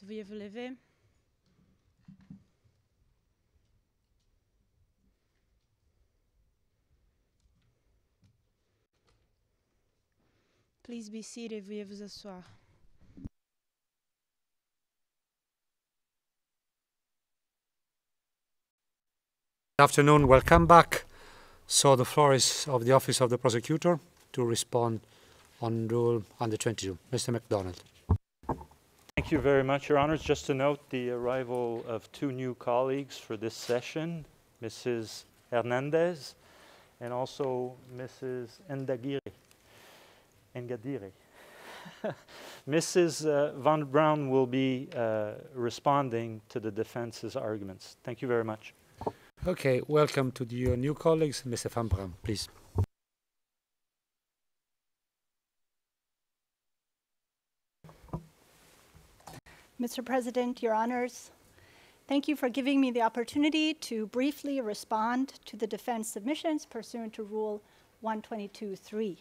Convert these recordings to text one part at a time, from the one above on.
Veuillez vous lever. Please be seated. Veuillez vous asseoir. Good afternoon, welcome back. So the floor is of the Office of the Prosecutor to respond on Rule 122. Mr. MacDonald. Thank you very much, Your Honors. Just to note the arrival of two new colleagues for this session, Mrs. Hernandez and also Mrs. Ngadire. Mrs. Von Braun will be responding to the defense's arguments. Thank you very much. Okay, welcome to your new colleagues. Mr. Van Braun, please. Mr. President, Your Honors, thank you for giving me the opportunity to briefly respond to the defense submissions pursuant to Rule 122.3.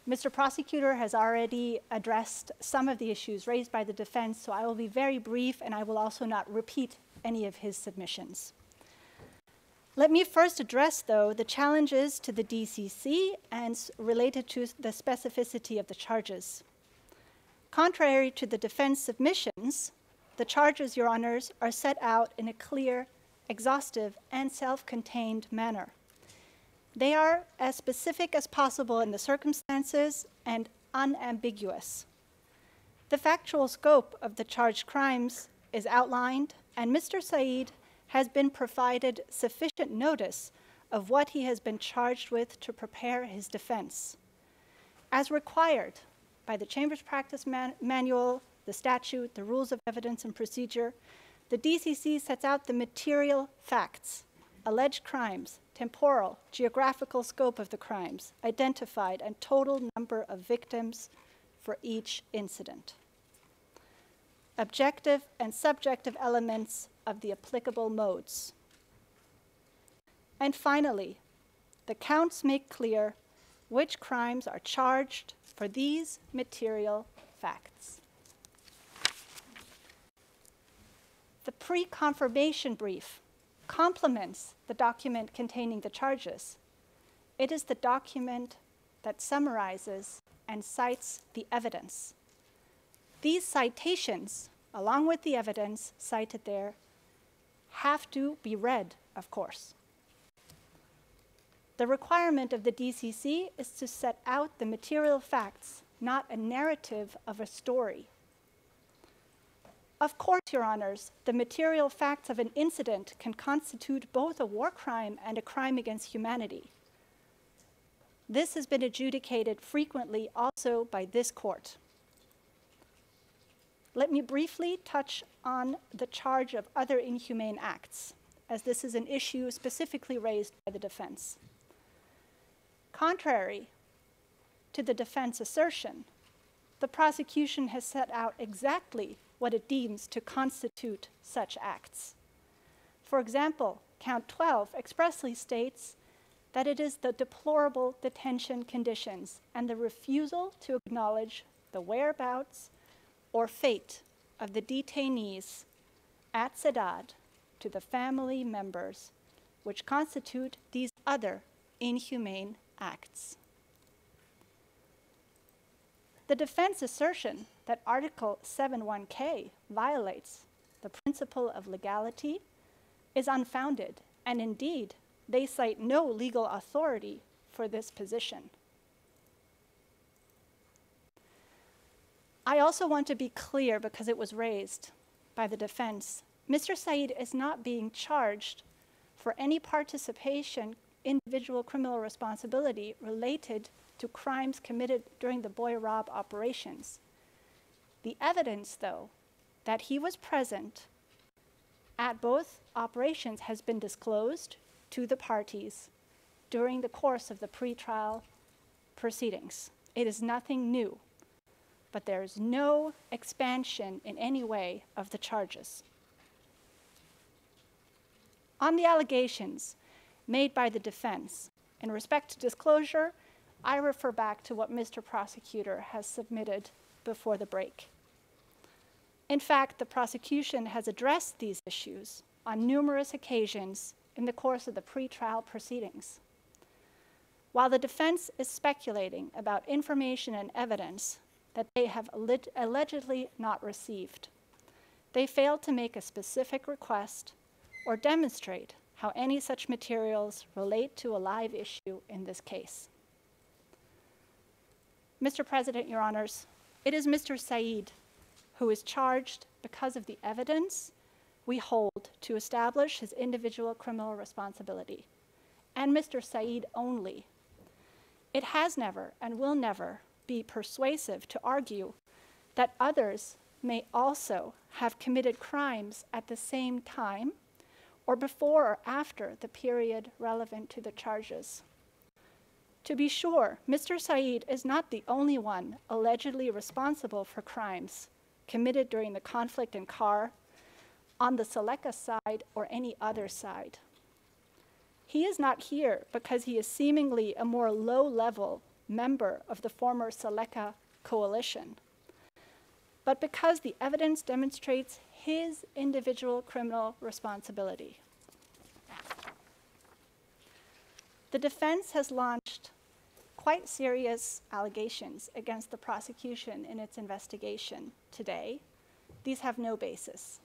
Mr. Prosecutor has already addressed some of the issues raised by the defense, so I will be very brief and I will also not repeat any of his submissions. Let me first address, though, the challenges to the DCC and related to the specificity of the charges. Contrary to the defense submissions, the charges, Your Honors, are set out in a clear, exhaustive, and self-contained manner. They are as specific as possible in the circumstances and unambiguous. The factual scope of the charged crimes is outlined, and Mr. Said has been provided sufficient notice of what he has been charged with to prepare his defense. As required by the Chamber's Practice Manual, the statute, the rules of evidence and procedure, the DCC sets out the material facts, alleged crimes, temporal, geographical scope of the crimes, identified, and total number of victims for each incident. Objective and subjective elements of the applicable modes. And finally, the counts make clear which crimes are charged for these material facts. The pre-confirmation brief complements the document containing the charges. It is the document that summarizes and cites the evidence. These citations, along with the evidence cited there, have to be read, of course. The requirement of the DCC is to set out the material facts, not a narrative of a story. Of course, Your Honors, the material facts of an incident can constitute both a war crime and a crime against humanity. This has been adjudicated frequently also by this court. Let me briefly touch on the charge of other inhumane acts, as this is an issue specifically raised by the defense. Contrary to the defense assertion, the prosecution has set out exactly what it deems to constitute such acts. For example, count 12 expressly states that it is the deplorable detention conditions and the refusal to acknowledge the whereabouts or fate of the detainees at Sadat to the family members which constitute these other inhumane acts. The defense assertion that Article 7.1k violates the principle of legality is unfounded, and indeed, they cite no legal authority for this position. I also want to be clear, because it was raised by the defense, Mr. Said is not being charged for any participation, individual criminal responsibility related to crimes committed during the Boy Rob operations. The evidence, though, that he was present at both operations has been disclosed to the parties during the course of the pretrial proceedings. It is nothing new, but there is no expansion in any way of the charges. On the allegations made by the defense, in respect to disclosure, I refer back to what Mr. Prosecutor has submitted before the break. In fact, the prosecution has addressed these issues on numerous occasions in the course of the pretrial proceedings. While the defense is speculating about information and evidence that they have allegedly not received, they fail to make a specific request or demonstrate how any such materials relate to a live issue in this case. Mr. President, Your Honors, it is Mr. Saeed who is charged because of the evidence we hold to establish his individual criminal responsibility, and Mr. Saeed only. It has never and will never be persuasive to argue that others may also have committed crimes at the same time or before or after the period relevant to the charges. To be sure, Mr. Saeed is not the only one allegedly responsible for crimes committed during the conflict in CAR, on the Seleka side or any other side. He is not here because he is seemingly a more low-level member of the former Seleka coalition, but because the evidence demonstrates his individual criminal responsibility. The defense has launched quite serious allegations against the prosecution in its investigation today. These have no basis.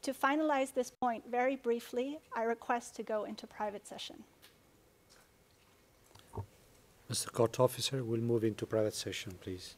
To finalize this point very briefly, I request to go into private session. Mr. Court Officer, we'll move into private session, please.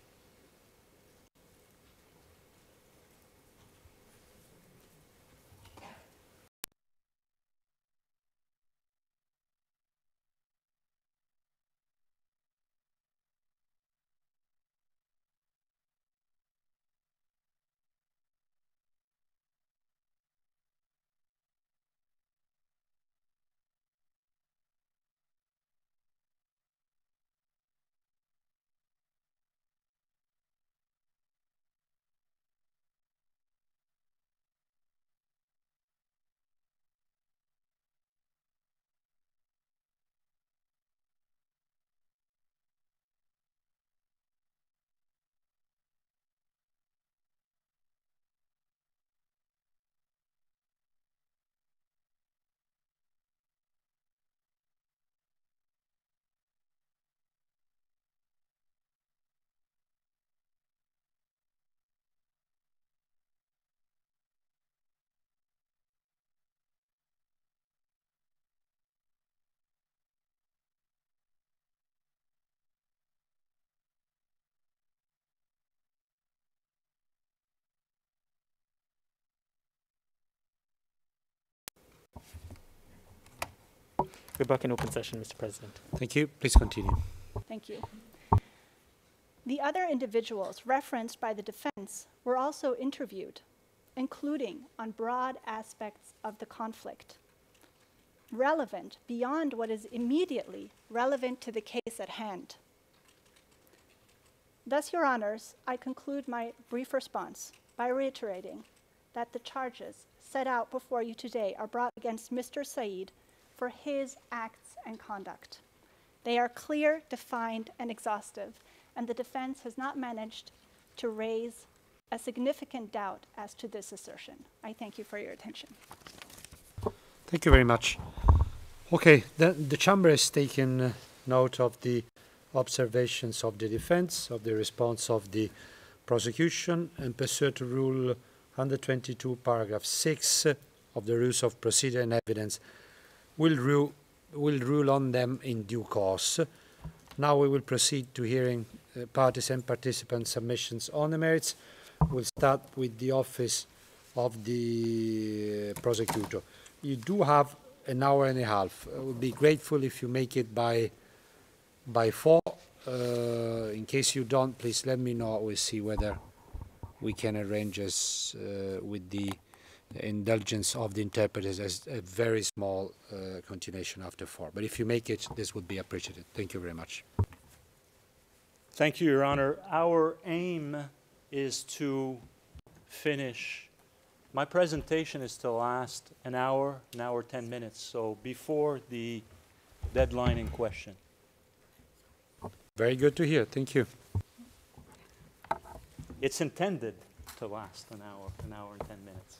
We're back in open session, Mr. President. Thank you. Please continue. Thank you. The other individuals referenced by the defense were also interviewed, including on broad aspects of the conflict, relevant beyond what is immediately relevant to the case at hand. Thus, Your Honors, I conclude my brief response by reiterating that the charges set out before you today are brought against Mr. Saeed for his acts and conduct. They are clear, defined, and exhaustive, and the defense has not managed to raise a significant doubt as to this assertion. I thank you for your attention. Thank you very much. Okay, the chamber has taken note of the observations of the defense, of the response of the prosecution, and pursuant to Rule 122, paragraph 6 of the Rules of Procedure and Evidence, will rule on them in due course. Now we will proceed to hearing parties and participants' submissions on the merits. We'll start with the office of the prosecutor. You do have an hour and a half. I would be grateful if you make it by 4. In case you don't, please let me know. We'll see whether we can arrange this with the indulgence of the interpreters as a very small continuation after 4. But if you make it, this would be appreciated. Thank you very much. Thank you, Your Honor. Our aim is to finish. My presentation is to last an hour 10 minutes, so before the deadline in question. Very good to hear. Thank you. It's intended to last an hour and 10 minutes.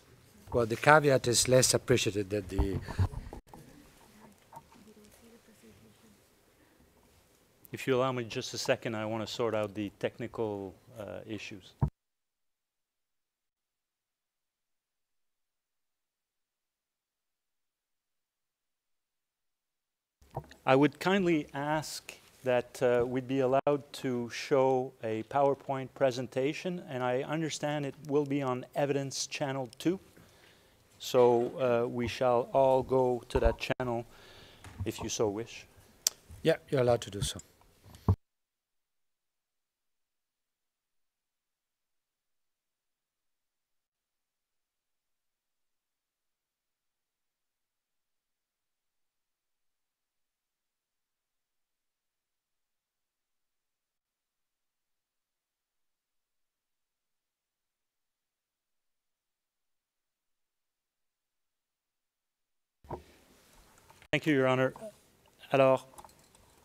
Well, the caveat is less appreciated than the... If you allow me just a second, I want to sort out the technical issues. I would kindly ask that we'd be allowed to show a PowerPoint presentation, and I understand it will be on Evidence Channel 2. So we shall all go to that channel if you so wish. Yeah, you're allowed to do so. Thank you, Your Honor. Alors,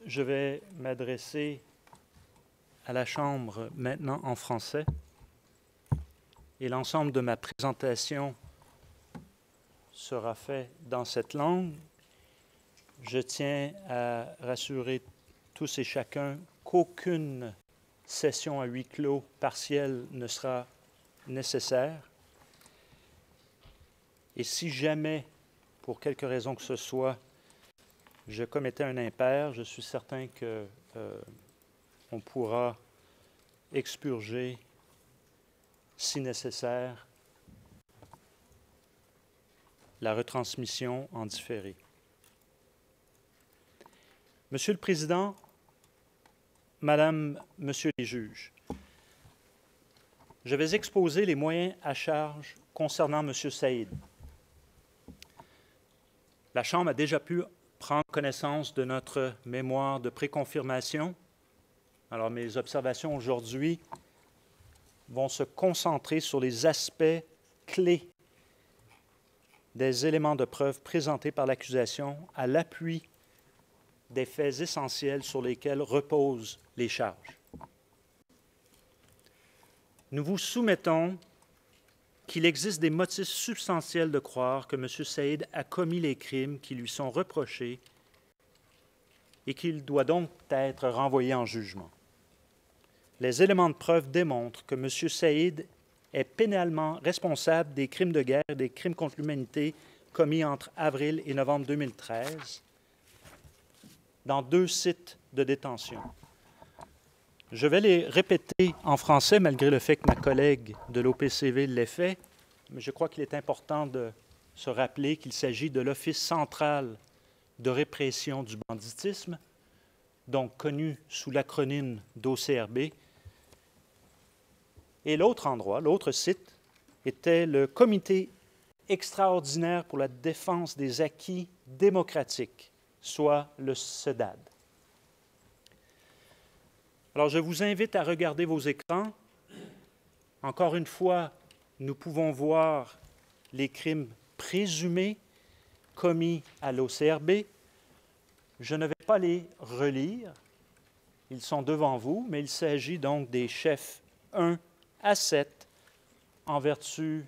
je vais m'adresser à la Chambre maintenant en français. Et l'ensemble de ma présentation sera fait dans cette langue. Je tiens à rassurer tous et chacun qu'aucune session à huis clos partielle ne sera nécessaire. Et si jamais, pour quelque raison que ce soit, je commettais un impair, je suis certain que on pourra expurger, si nécessaire, la retransmission en différé. Monsieur le Président, Madame, Monsieur les juges, je vais exposer les moyens à charge concernant Monsieur Saïd. La Chambre a déjà pu prendre connaissance de notre mémoire de préconfirmation. Alors, mes observations aujourd'hui vont se concentrer sur les aspects clés des éléments de preuve présentés par l'accusation à l'appui des faits essentiels sur lesquels reposent les charges. Nous vous soumettons qu'il existe des motifs substantiels de croire que M. Saïd a commis les crimes qui lui sont reprochés et qu'il doit donc être renvoyé en jugement. Les éléments de preuve démontrent que M. Saïd est pénalement responsable des crimes de guerre et des crimes contre l'humanité commis entre avril et novembre 2013 dans 2 sites de détention. Je vais les répéter en français, malgré le fait que ma collègue de l'OPCV l'ait fait, mais je crois qu'il est important de se rappeler qu'il s'agit de l'Office central de répression du banditisme, donc connu sous l'acronyme d'OCRB. Et l'autre endroit, l'autre site, était le Comité extraordinaire pour la défense des acquis démocratiques, soit le CEDAD. Alors, je vous invite à regarder vos écrans. Encore une fois, nous pouvons voir les crimes présumés commis à l'OCRB. Je ne vais pas les relire. Ils sont devant vous, mais il s'agit donc des chefs 1 à 7 en vertu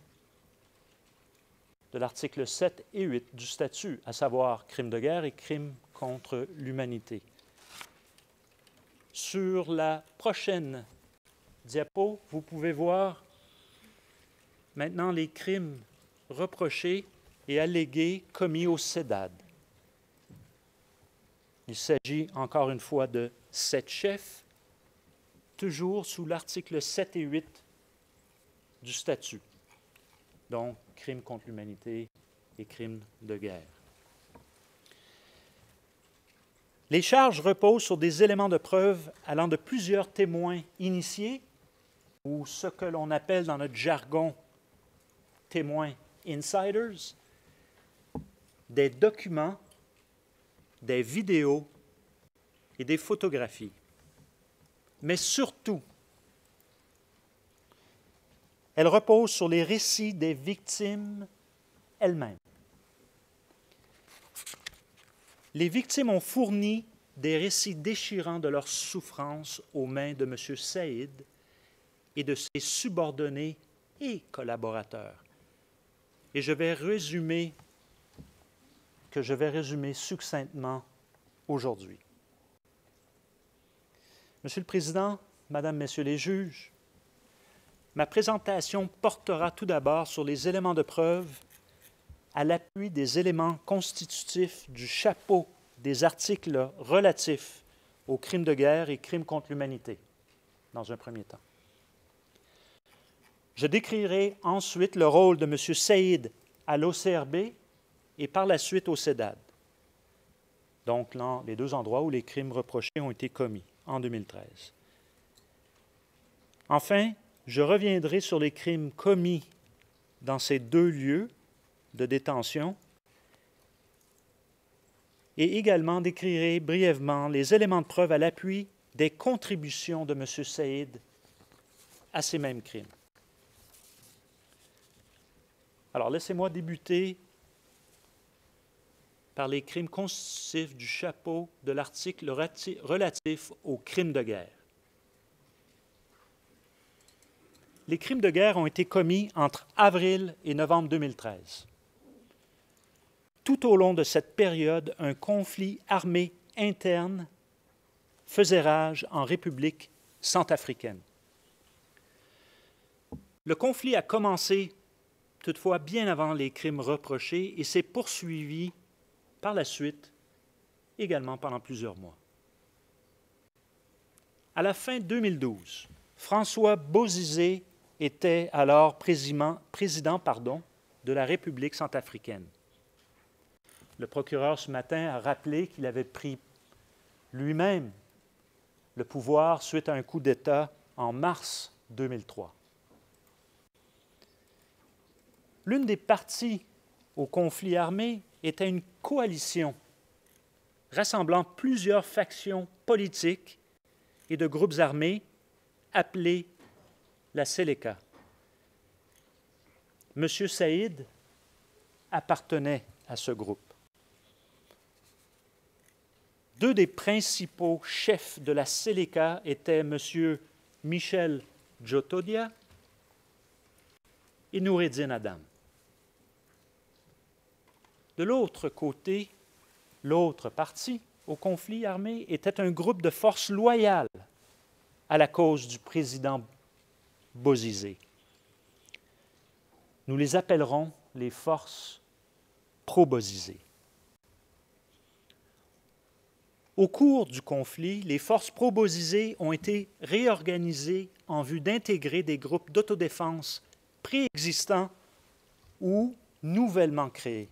de l'article 7 et 8 du statut, à savoir crimes de guerre et crimes contre l'humanité. Sur la prochaine diapo, vous pouvez voir maintenant les crimes reprochés et allégués commis au CEDAD. Il s'agit encore une fois de 7 chefs, toujours sous l'article 7 et 8 du statut, donc crimes contre l'humanité et crimes de guerre. Les charges reposent sur des éléments de preuve allant de plusieurs témoins initiés, ou ce que l'on appelle dans notre jargon témoins insiders, des documents, des vidéos et des photographies. Mais surtout, elles reposent sur les récits des victimes elles-mêmes. Les victimes ont fourni des récits déchirants de leurs souffrances aux mains de M. Saïd et de ses subordonnés et collaborateurs. Et je vais résumer succinctement aujourd'hui. Monsieur le Président, Madame, Messieurs les juges, ma présentation portera tout d'abord sur les éléments de preuve à l'appui des éléments constitutifs du chapeau des articles relatifs aux crimes de guerre et crimes contre l'humanité, dans un premier temps. Je décrirai ensuite le rôle de M. Saïd à l'OCRB et par la suite au CEDAD, donc les deux endroits où les crimes reprochés ont été commis en 2013. Enfin, je reviendrai sur les crimes commis dans ces deux lieux de détention et également décrirai brièvement les éléments de preuve à l'appui des contributions de M. Saïd à ces mêmes crimes. Alors, laissez-moi débuter par les crimes constitutifs du chapeau de l'article relatif aux crimes de guerre. Les crimes de guerre ont été commis entre avril et novembre 2013. Tout au long de cette période, un conflit armé interne faisait rage en République centrafricaine. Le conflit a commencé toutefois bien avant les crimes reprochés et s'est poursuivi par la suite également pendant plusieurs mois. À la fin 2012, François Bozizé était alors président de la République centrafricaine. Le procureur ce matin a rappelé qu'il avait pris lui-même le pouvoir suite à un coup d'État en mars 2003. L'une des parties au conflit armé était une coalition rassemblant plusieurs factions politiques et de groupes armés appelés la Seleka. M. Saïd appartenait à ce groupe. Deux des principaux chefs de la Seleka étaient M. Michel Djotodia et Noureddin Adam. De l'autre côté, l'autre partie au conflit armé était un groupe de forces loyales à la cause du président Bozizé. Nous les appellerons les forces pro-Bozizé. Au cours du conflit, les forces pro-Bozizé ont été réorganisées en vue d'intégrer des groupes d'autodéfense préexistants ou nouvellement créés.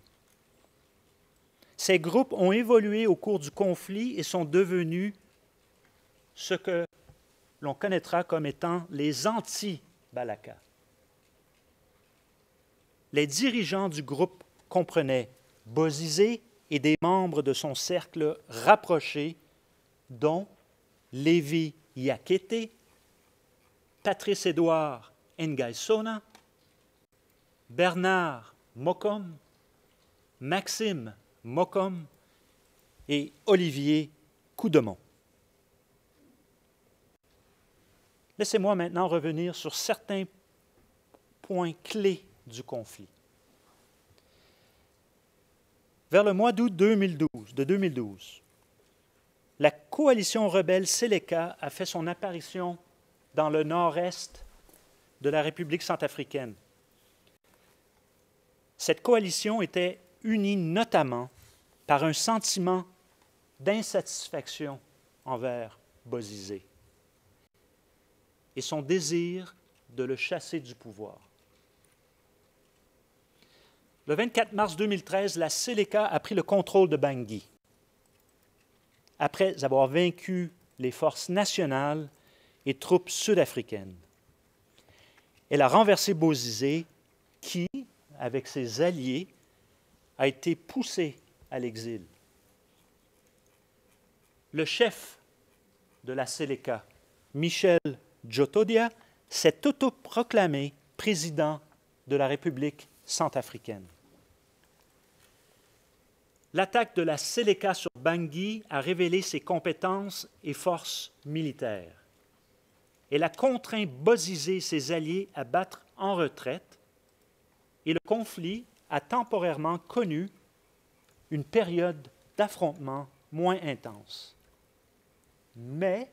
Ces groupes ont évolué au cours du conflit et sont devenus ce que l'on connaîtra comme étant les anti-Balaka. Les dirigeants du groupe comprenaient Bozizé et des membres de son cercle rapproché, dont Lévi Yakete, Patrice-Édouard Ngaïsona, Bernard Mokom, Maxime Mokom et Olivier Coudemont. Laissez-moi maintenant revenir sur certains points clés du conflit. Vers le mois d'août 2012, la coalition rebelle Seleka a fait son apparition dans le nord-est de la République centrafricaine. Cette coalition était unie notamment par un sentiment d'insatisfaction envers Bozizé et son désir de le chasser du pouvoir. Le 24 mars 2013, la Seleka a pris le contrôle de Bangui, après avoir vaincu les forces nationales et troupes sud-africaines. Elle a renversé Bozizé, qui, avec ses alliés, a été poussé à l'exil. Le chef de la Seleka, Michel Djotodia, s'est autoproclamé président de la République centrafricaine. L'attaque de la Seleka sur Bangui a révélé ses compétences et forces militaires. Elle a contraint Bozizé et ses alliés à battre en retraite et le conflit a temporairement connu une période d'affrontement moins intense. Mais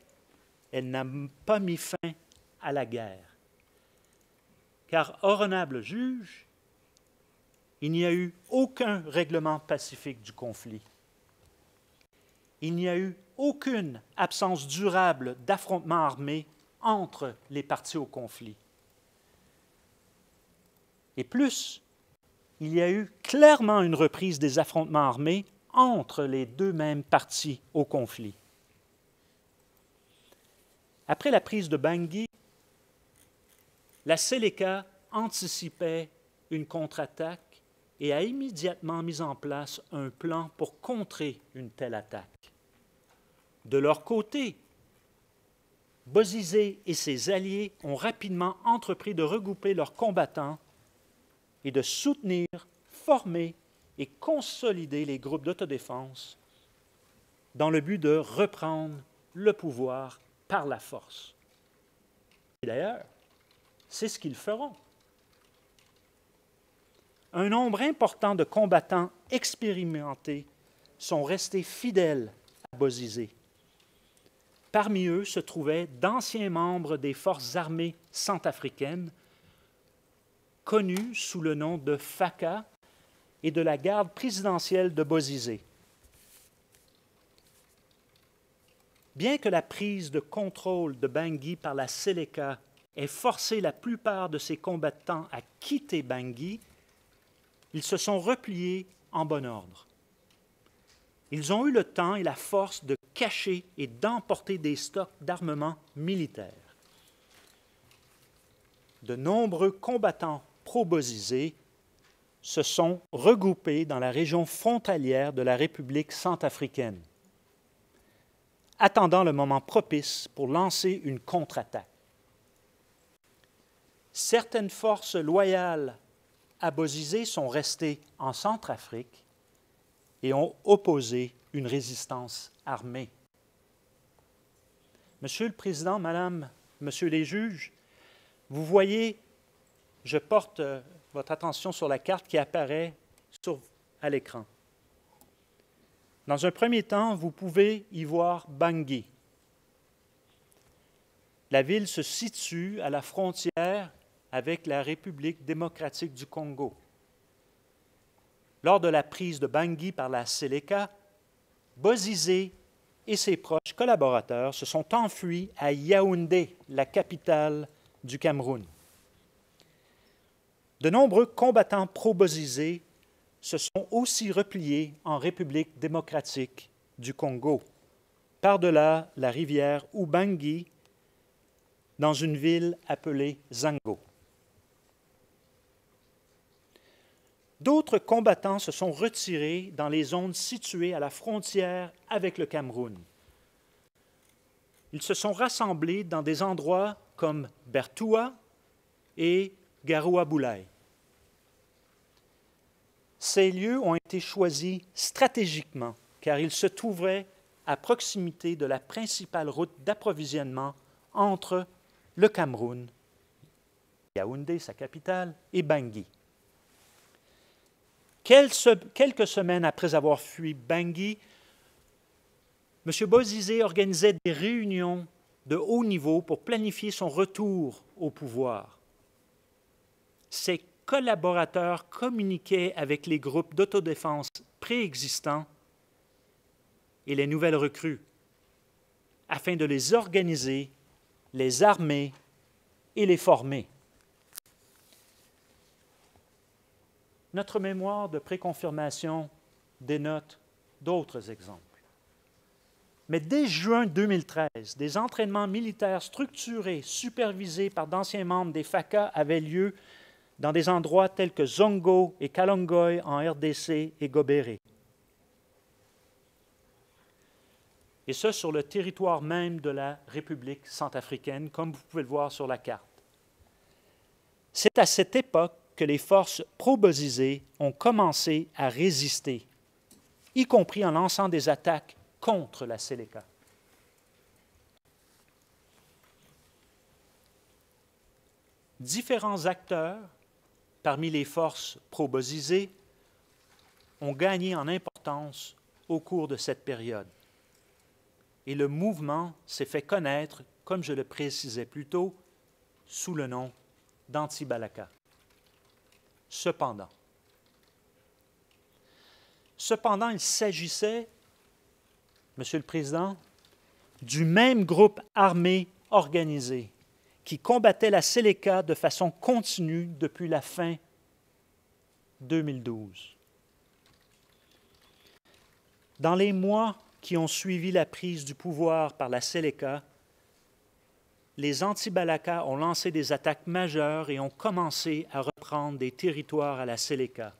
elle n'a pas mis fin à la guerre. Car, honorable juge, il n'y a eu aucun règlement pacifique du conflit. Il n'y a eu aucune absence durable d'affrontements armés entre les parties au conflit. Et plus, il y a eu clairement une reprise des affrontements armés entre les deux mêmes parties au conflit. Après la prise de Bangui, la Séléka anticipait une contre-attaque et a immédiatement mis en place un plan pour contrer une telle attaque. De leur côté, Bozizé et ses alliés ont rapidement entrepris de regrouper leurs combattants et de soutenir, former et consolider les groupes d'autodéfense dans le but de reprendre le pouvoir par la force. Et d'ailleurs, c'est ce qu'ils feront. Un nombre important de combattants expérimentés sont restés fidèles à Bozizé. Parmi eux se trouvaient d'anciens membres des forces armées centrafricaines, connus sous le nom de FACA et de la garde présidentielle de Bozizé. Bien que la prise de contrôle de Bangui par la Séléka ait forcé la plupart de ses combattants à quitter Bangui, ils se sont repliés en bon ordre. Ils ont eu le temps et la force de cacher et d'emporter des stocks d'armement militaire. De nombreux combattants pro-Bozizé se sont regroupés dans la région frontalière de la République centrafricaine, attendant le moment propice pour lancer une contre-attaque. Certaines forces loyales à Bozizé sont restées en Centrafrique et ont opposé une résistance armée. Monsieur le Président, Madame, Monsieur les juges, vous voyez, je porte votre attention sur la carte qui apparaît à l'écran. Dans un premier temps, vous pouvez y voir Bangui. La ville se situe à la frontière avec la République démocratique du Congo. Lors de la prise de Bangui par la Séléka, Bozizé et ses proches collaborateurs se sont enfuis à Yaoundé, la capitale du Cameroun. De nombreux combattants pro-Bozizé se sont aussi repliés en République démocratique du Congo, par-delà la rivière Ubangi, dans une ville appelée Zango. D'autres combattants se sont retirés dans les zones situées à la frontière avec le Cameroun. Ils se sont rassemblés dans des endroits comme Bertoua et Garoua-Boulaye. Ces lieux ont été choisis stratégiquement car ils se trouvaient à proximité de la principale route d'approvisionnement entre le Cameroun, Yaoundé, sa capitale, et Bangui. Quelques semaines après avoir fui Bangui, M. Bozizé organisait des réunions de haut niveau pour planifier son retour au pouvoir. Ses collaborateurs communiquaient avec les groupes d'autodéfense préexistants et les nouvelles recrues afin de les organiser, les armer et les former. Notre mémoire de préconfirmation dénote d'autres exemples. Mais dès juin 2013, des entraînements militaires structurés, supervisés par d'anciens membres des FACA avaient lieu dans des endroits tels que Zongo et Kalongoy en RDC et Gobéré. Et ce, sur le territoire même de la République centrafricaine, comme vous pouvez le voir sur la carte. C'est à cette époque que les forces pro-Bozizé ont commencé à résister, y compris en lançant des attaques contre la Séléka. différents acteurs parmi les forces pro-Bozizé ont gagné en importance au cours de cette période. Et le mouvement s'est fait connaître, comme je le précisais plus tôt, sous le nom d'Anti-Balaka. Cependant, il s'agissait, Monsieur le Président, du même groupe armé organisé qui combattait la Séléka de façon continue depuis la fin 2012. Dans les mois qui ont suivi la prise du pouvoir par la Séléka, les anti-Balaka ont lancé des attaques majeures et ont commencé à reprendre des territoires à la Séléka.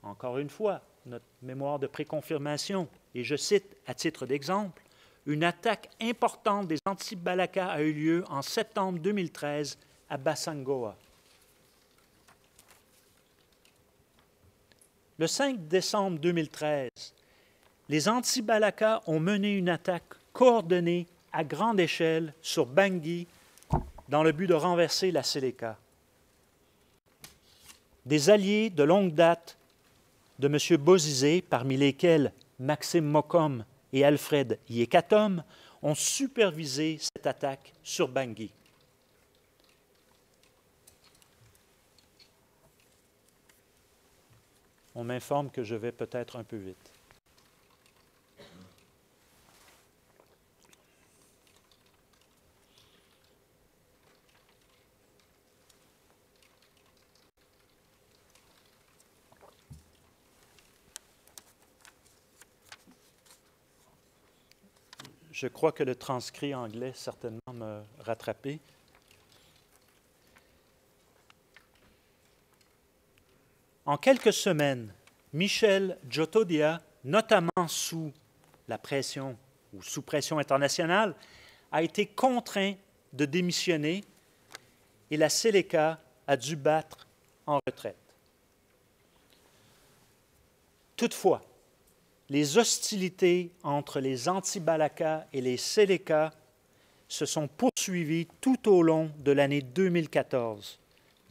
Encore une fois, notre mémoire de préconfirmation, et je cite à titre d'exemple, une attaque importante des anti-Balaka a eu lieu en septembre 2013 à Bassangoa. Le 5 décembre 2013, les anti-Balaka ont mené une attaque coordonnée à grande échelle sur Bangui dans le but de renverser la Séléka. Des alliés de longue date de M. Bozizé, parmi lesquels Maxime Mokom et Alfred Yekatom, ont supervisé cette attaque sur Bangui. On m'informe que je vais peut-être un peu vite. Je crois que le transcrit anglais certainement m'a rattrapé. En quelques semaines, Michel Djotodia, notamment sous la pression ou sous pression internationale, a été contraint de démissionner et la Séléka a dû battre en retraite. Toutefois, les hostilités entre les anti-Balaka et les Séléka se sont poursuivies tout au long de l'année 2014,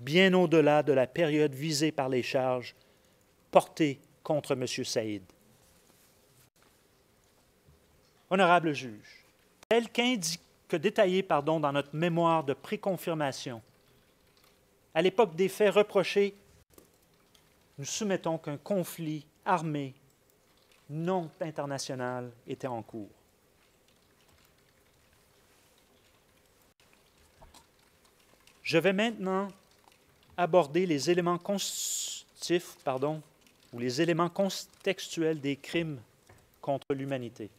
bien au-delà de la période visée par les charges portées contre M. Saïd. Honorable juge, tel que détaillé dans notre mémoire de préconfirmation, à l'époque des faits reprochés, nous soumettons qu'un conflit armé non international était en cours. Je vais maintenant aborder les éléments constitutifs, ou les éléments contextuels des crimes contre l'humanité.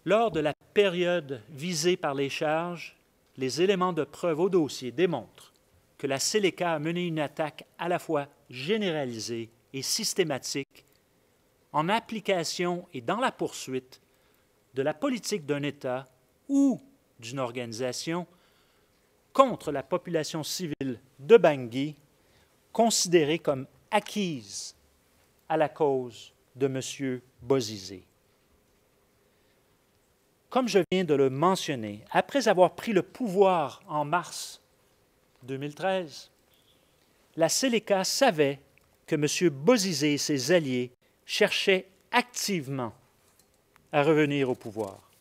Lors de la période visée par les charges, les éléments de preuve au dossier démontrent que la Séléka a mené une attaque à la fois généralisée et systématique en application et dans la poursuite de la politique d'un État ou d'une organisation contre la population civile de Bangui, considérée comme acquise à la cause de M. Bozizé. Comme je viens de le mentionner, après avoir pris le pouvoir en mars 2013, la Séléka savait que M. Bozizé et ses alliés cherchaient activement à revenir au pouvoir.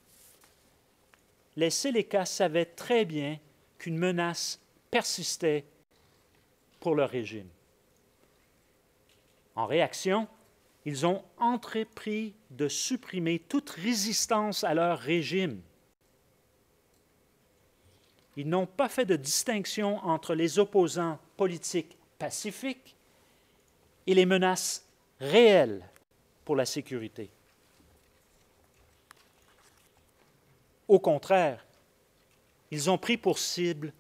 Les Séléka savaient très bien qu'une menace persistait pour leur régime. En réaction, ils ont entrepris de supprimer toute résistance à leur régime. Ils n'ont pas fait de distinction entre les opposants politiques pacifiques et les menaces réelles pour la sécurité. Au contraire, ils ont pris pour cible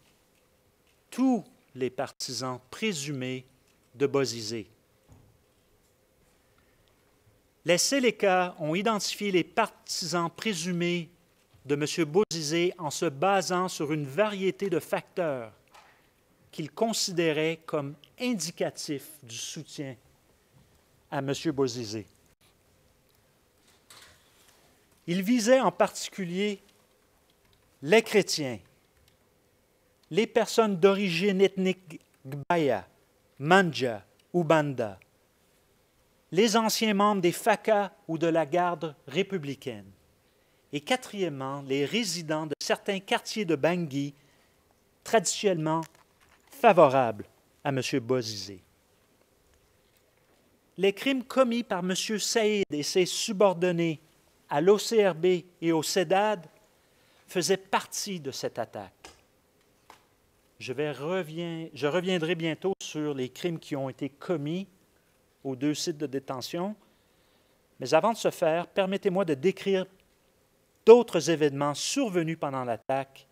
tous les partisans présumés de Bozizé. Les Séléka ont identifié les partisans présumés de M. Bozizé en se basant sur une variété de facteurs qu'ils considéraient comme indicatifs du soutien à M. Bozizé. Il visait en particulier les chrétiens, les personnes d'origine ethnique Gbaya, Manja ou Banda, les anciens membres des FACA ou de la garde républicaine, et quatrièmement, les résidents de certains quartiers de Bangui traditionnellement favorables à M. Bozizé. Les crimes commis par M. Saïd et ses subordonnés à l'OCRB et au CEDAD faisaient partie de cette attaque. Je reviendrai bientôt sur les crimes qui ont été commis aux 2 sites de détention, mais avant de ce faire, permettez-moi de décrire d'autres événements survenus pendant l'attaque,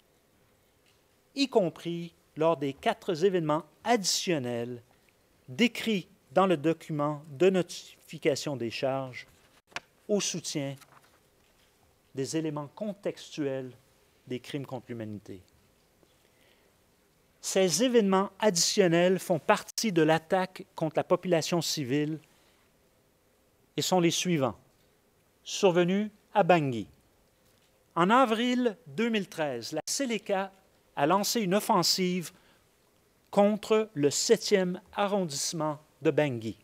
y compris lors des 4 événements additionnels décrits dans le document de notification des charges au soutien des éléments contextuels des crimes contre l'humanité. Ces événements additionnels font partie de l'attaque contre la population civile et sont les suivants. Survenus à Bangui. En avril 2013, la Séléka a lancé une offensive contre le 7e arrondissement de Bangui.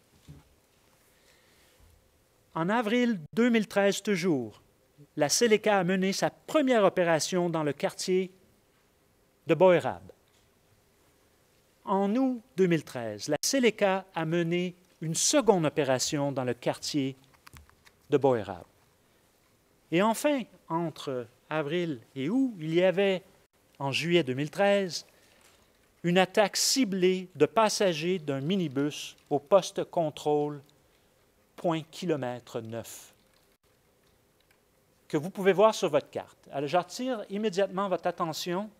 En avril 2013 toujours, la Séléka a mené sa première opération dans le quartier de Boerab. En août 2013, la Séléka a mené une seconde opération dans le quartier de Boerab. Et enfin, entre avril et août, il y avait, en juillet 2013, une attaque ciblée de passagers d'un minibus au poste contrôle point kilomètre 9, que vous pouvez voir sur votre carte. Alors, j'attire immédiatement votre attention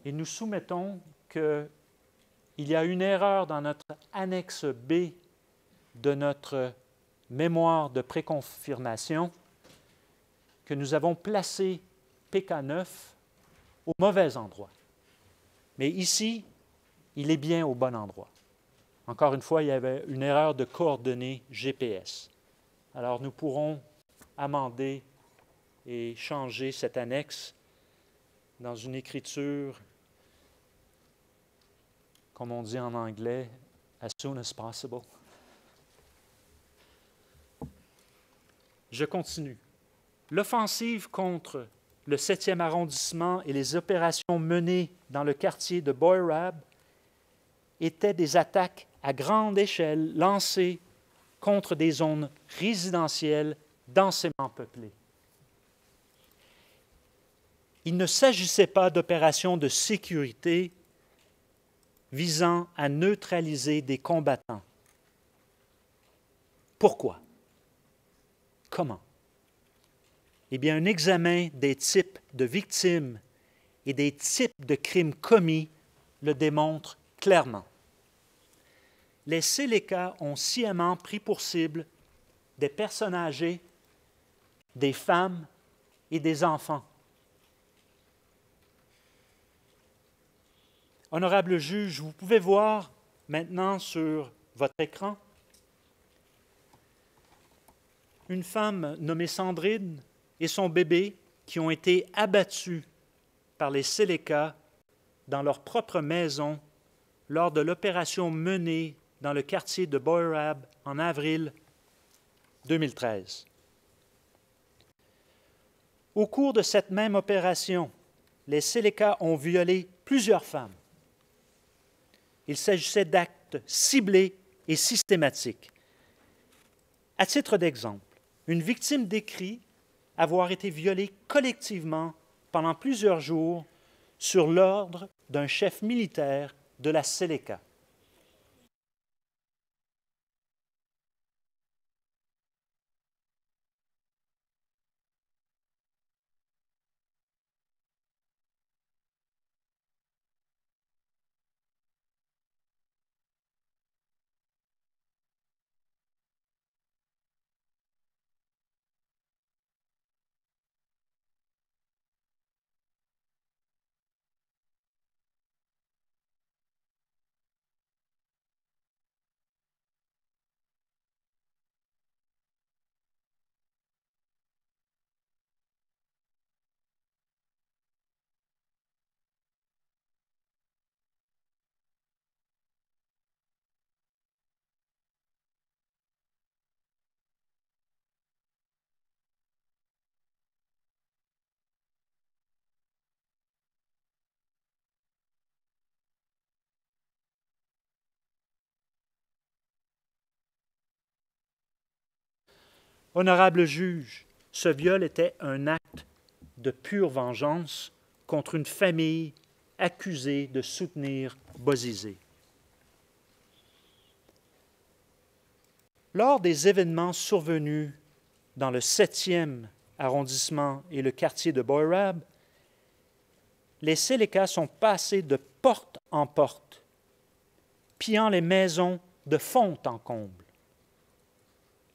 et nous soumettons qu'il y a une erreur dans notre annexe B de notre mémoire de préconfirmation, que nous avons placé PK9 au mauvais endroit. Mais ici, il est bien au bon endroit. Encore une fois, il y avait une erreur de coordonnées GPS. Alors, nous pourrons amender et changer cette annexe dans une écriture, comme on dit en anglais, as soon as possible. Je continue. L'offensive contre le 7e arrondissement et les opérations menées dans le quartier de Boerab étaient des attaques à grande échelle lancées contre des zones résidentielles densément peuplées. Il ne s'agissait pas d'opérations de sécurité visant à neutraliser des combattants. Pourquoi? Comment? Eh bien, un examen des types de victimes et des types de crimes commis le démontre clairement. Les Séléka ont sciemment pris pour cible des personnes âgées, des femmes et des enfants. Honorable juge, vous pouvez voir maintenant sur votre écran une femme nommée Sandrine et son bébé qui ont été abattus par les Séléka dans leur propre maison lors de l'opération menée dans le quartier de Boerab en avril 2013. Au cours de cette même opération, les Séléka ont violé plusieurs femmes. Il s'agissait d'actes ciblés et systématiques. À titre d'exemple, une victime décrit avoir été violée collectivement pendant plusieurs jours sur l'ordre d'un chef militaire de la Séléka. Honorable juge, ce viol était un acte de pure vengeance contre une famille accusée de soutenir Bozizé. Lors des événements survenus dans le 7e arrondissement et le quartier de Boyrab, les Séléka sont passés de porte en porte, pillant les maisons de fond en comble.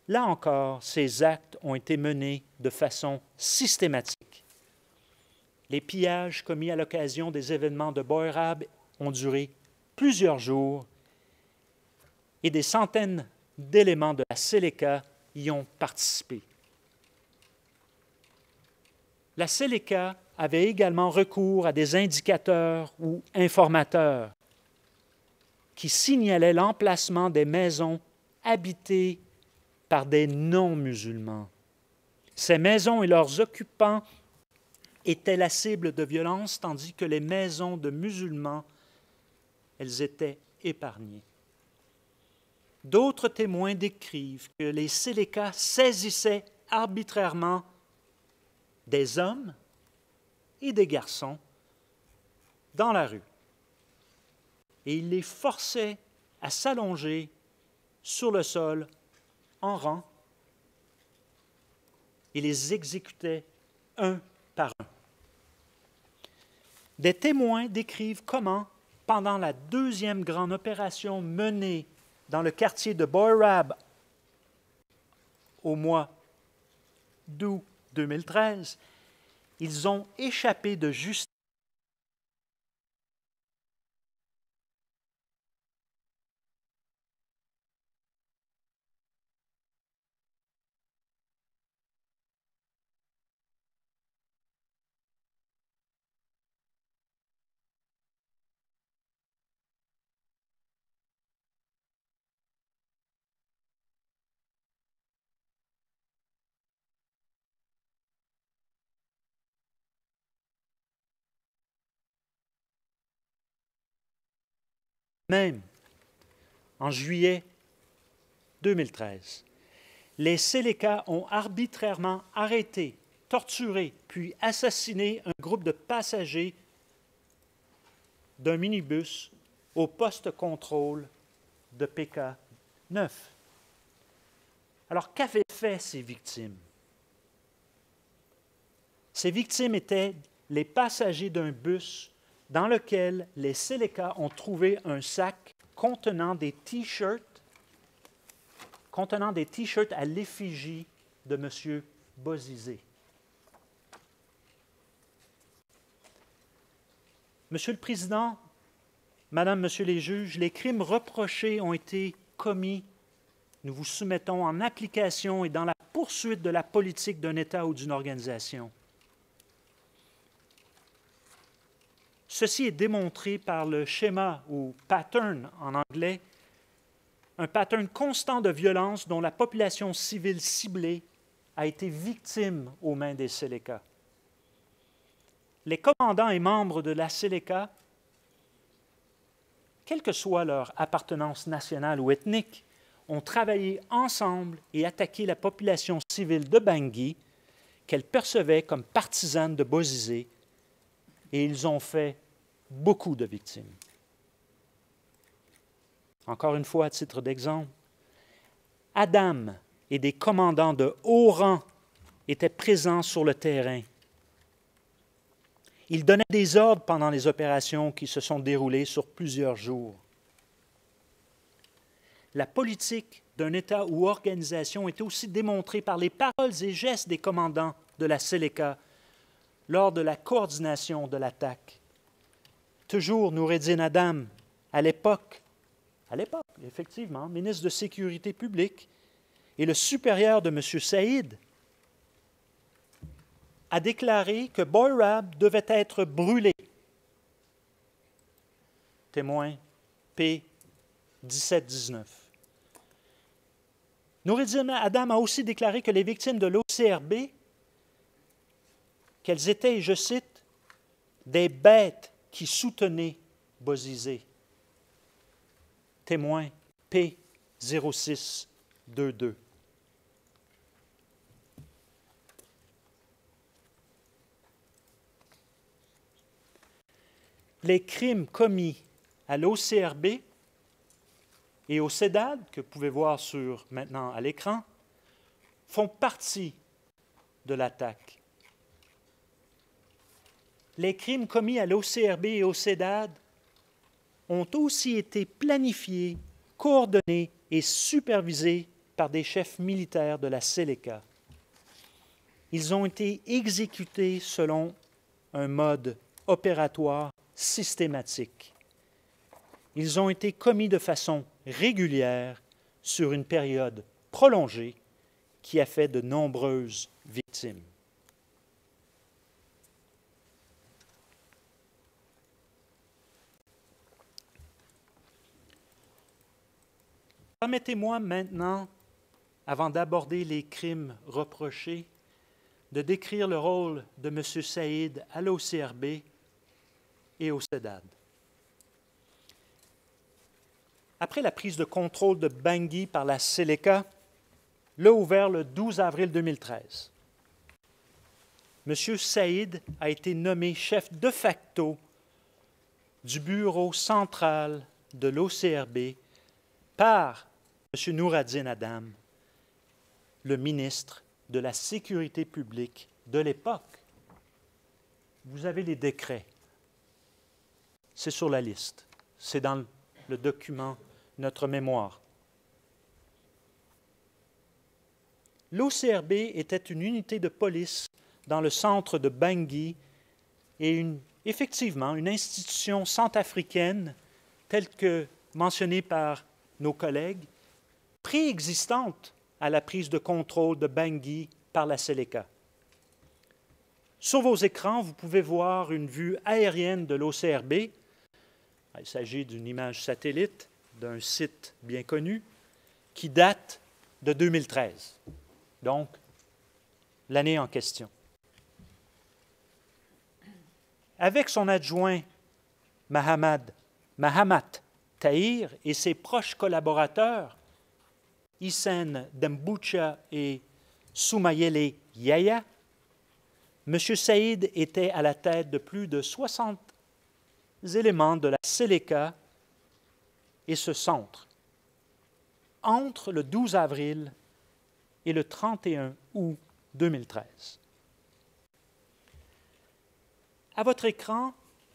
Là encore, ces actes ont été menés de façon systématique. Les pillages commis à l'occasion des événements de Boyrab ont duré plusieurs jours et des centaines d'éléments de la Séléka y ont participé. La Séléka avait également recours à des indicateurs ou informateurs qui signalaient l'emplacement des maisons habitées par des non-musulmans. Ces maisons et leurs occupants étaient la cible de violences, tandis que les maisons de musulmans, elles étaient épargnées. D'autres témoins décrivent que les Séléka saisissaient arbitrairement des hommes et des garçons dans la rue et ils les forçaient à s'allonger sur le sol en rang et les exécutaient un par un. Des témoins décrivent comment, pendant la deuxième grande opération menée dans le quartier de Boyrab au mois d'août 2013, ils ont échappé de justice. Même en juillet 2013, les Séléka ont arbitrairement arrêté, torturé, puis assassiné un groupe de passagers d'un minibus au poste contrôle de PK9. Alors, qu'avaient fait ces victimes? Ces victimes étaient les passagers d'un bus dans lequel les Séléka ont trouvé un sac contenant des T-shirts à l'effigie de M. Bozizé. Monsieur le Président, Madame, Monsieur les juges, les crimes reprochés ont été commis, nous vous soumettons, en application et dans la poursuite de la politique d'un État ou d'une organisation. Ceci est démontré par le schéma ou pattern en anglais, un pattern constant de violence dont la population civile ciblée a été victime aux mains des Séléka. Les commandants et membres de la Séléka, quelle que soit leur appartenance nationale ou ethnique, ont travaillé ensemble et attaqué la population civile de Bangui qu'elles percevaient comme partisane de Bozizé, et ils ont fait beaucoup de victimes. Encore une fois, à titre d'exemple, Adam et des commandants de haut rang étaient présents sur le terrain. Ils donnaient des ordres pendant les opérations qui se sont déroulées sur plusieurs jours. La politique d'un État ou organisation est aussi démontrée par les paroles et gestes des commandants de la Séléka lors de la coordination de l'attaque. Toujours Noureddin Adam, à l'époque, effectivement, ministre de Sécurité publique, et le supérieur de M. Saïd, a déclaré que Boyrab devait être brûlé. Témoin P. 1719. Noureddin Adam a aussi déclaré que les victimes de l'OCRB, qu'elles étaient, je cite, des bêtes qui soutenaient Bozizé. Témoin P. 0622. les crimes commis à l'OCRB et au CEDAD, que vous pouvez voir maintenant à l'écran, font partie de l'attaque. Les crimes commis à l'OCRB et au CEDAD ont aussi été planifiés, coordonnés et supervisés par des chefs militaires de la Seleka. Ils ont été exécutés selon un mode opératoire systématique. Ils ont été commis de façon régulière sur une période prolongée qui a fait de nombreuses victimes. Permettez-moi maintenant, avant d'aborder les crimes reprochés, de décrire le rôle de M. Saïd à l'OCRB et au CEDAD. Après la prise de contrôle de Bangui par la Seleka, l'a ouvert le 12 avril 2013. M. Saïd a été nommé chef de facto du bureau central de l'OCRB par M. Noureddin Adam, le ministre de la Sécurité publique de l'époque. Vous avez les décrets. C'est sur la liste. C'est dans le document Notre mémoire. L'OCRB était une unité de police dans le centre de Bangui et effectivement une institution centrafricaine telle que mentionnée par nos collègues, préexistante à la prise de contrôle de Bangui par la Seleka. Sur vos écrans, vous pouvez voir une vue aérienne de l'OCRB. Il s'agit d'une image satellite d'un site bien connu qui date de 2013, donc l'année en question. Avec son adjoint Mahamat Tahir et ses proches collaborateurs, Hissène Demboucha et Soumayele Yaya, M. Saïd était à la tête de plus de 60 éléments de la Seleka et ce centre entre le 12 avril et le 31 août 2013. À votre écran,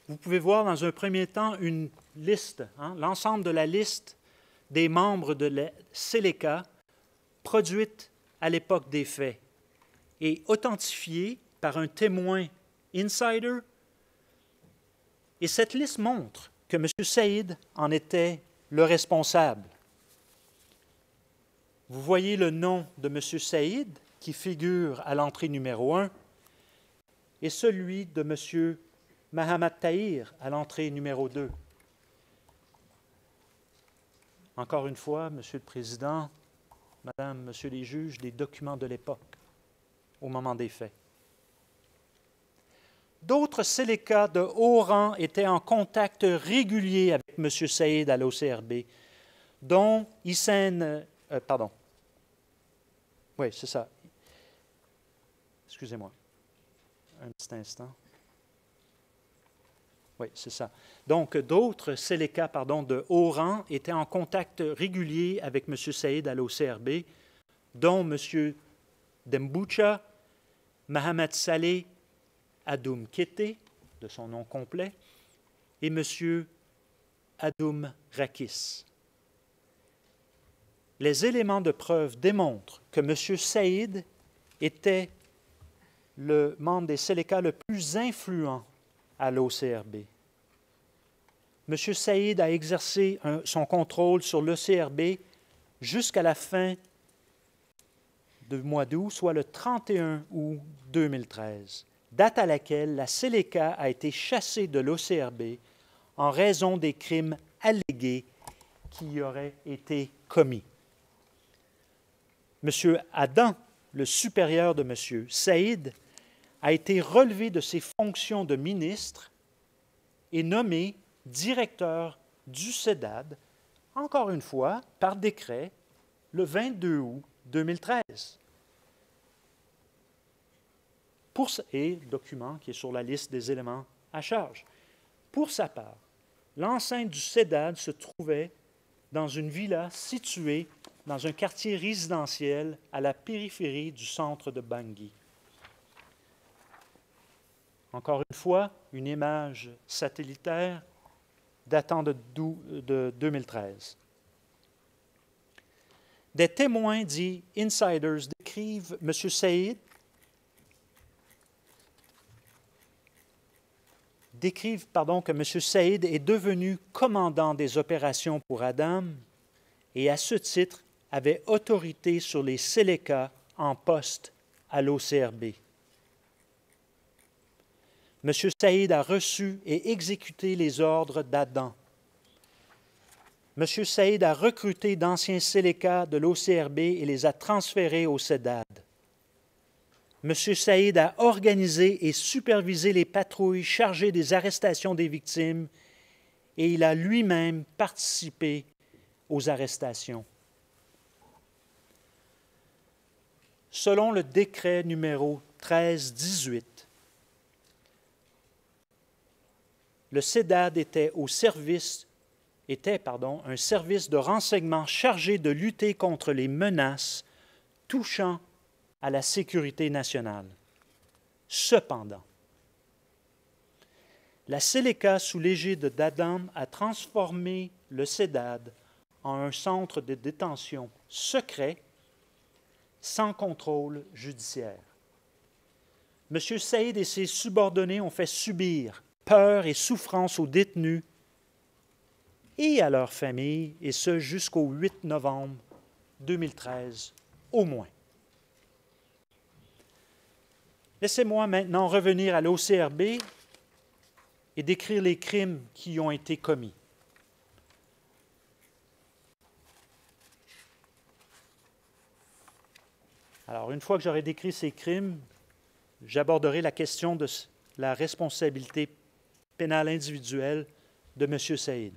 vous pouvez voir dans un premier temps une liste, l'ensemble de la liste des membres de la Seleka produite à l'époque des faits et authentifiée par un témoin insider. Et cette liste montre que M. Saïd en était le responsable. Vous voyez le nom de M. Saïd qui figure à l'entrée numéro 1 et celui de M. Mahamat Tahir à l'entrée numéro 2. Encore une fois, Monsieur le Président, Madame, Monsieur les juges, des documents de l'époque, au moment des faits. D'autres Seleka de haut rang étaient en contact régulier avec M. Saïd à l'OCRB, dont Hissène... Oui, c'est ça. Excusez-moi. Un petit instant. Oui, c'est ça. Donc, d'autres Seleka de haut rang étaient en contact régulier avec M. Saïd à l'OCRB, dont M. Demboucha, Mahamat Saleh Adoum Kété, de son nom complet, et M. Adoum Rakis. Les éléments de preuve démontrent que M. Saïd était le membre des Seleka le plus influent à l'OCRB. M. Saïd a exercé son contrôle sur l'OCRB jusqu'à la fin du mois d'août, soit le 31 août 2013, date à laquelle la Seleka a été chassée de l'OCRB en raison des crimes allégués qui y auraient été commis. M. Adam, le supérieur de M. Saïd, a été relevé de ses fonctions de ministre et nommé directeur du CEDAD, encore une fois, par décret, le 22 août 2013. Et le document qui est sur la liste des éléments à charge. Pour sa part, l'enceinte du CEDAD se trouvait dans une villa située dans un quartier résidentiel à la périphérie du centre de Bangui. Encore une fois, une image satellitaire datant de 2013. Des témoins dits insiders décrivent M. Saïd que M. Saïd est devenu commandant des opérations pour Adam et à ce titre avait autorité sur les Séléka en poste à l'OCRB. M. Saïd a reçu et exécuté les ordres d'Adam. M. Saïd a recruté d'anciens Séléka de l'OCRB et les a transférés au CEDAD. M. Saïd a organisé et supervisé les patrouilles chargées des arrestations des victimes et il a lui-même participé aux arrestations. Selon le décret numéro 1318, le CEDAD était un service de renseignement chargé de lutter contre les menaces touchant à la sécurité nationale. Cependant, la Séléka, sous l'égide d'Adam, a transformé le CEDAD en un centre de détention secret, sans contrôle judiciaire. M. Saïd et ses subordonnés ont fait subir peur et souffrance aux détenus et à leurs familles, et ce jusqu'au 8 novembre 2013 au moins. Laissez-moi maintenant revenir à l'OCRB et décrire les crimes qui y ont été commis. Alors, une fois que j'aurai décrit ces crimes, j'aborderai la question de la responsabilité pénale individuelle de M. Saïd.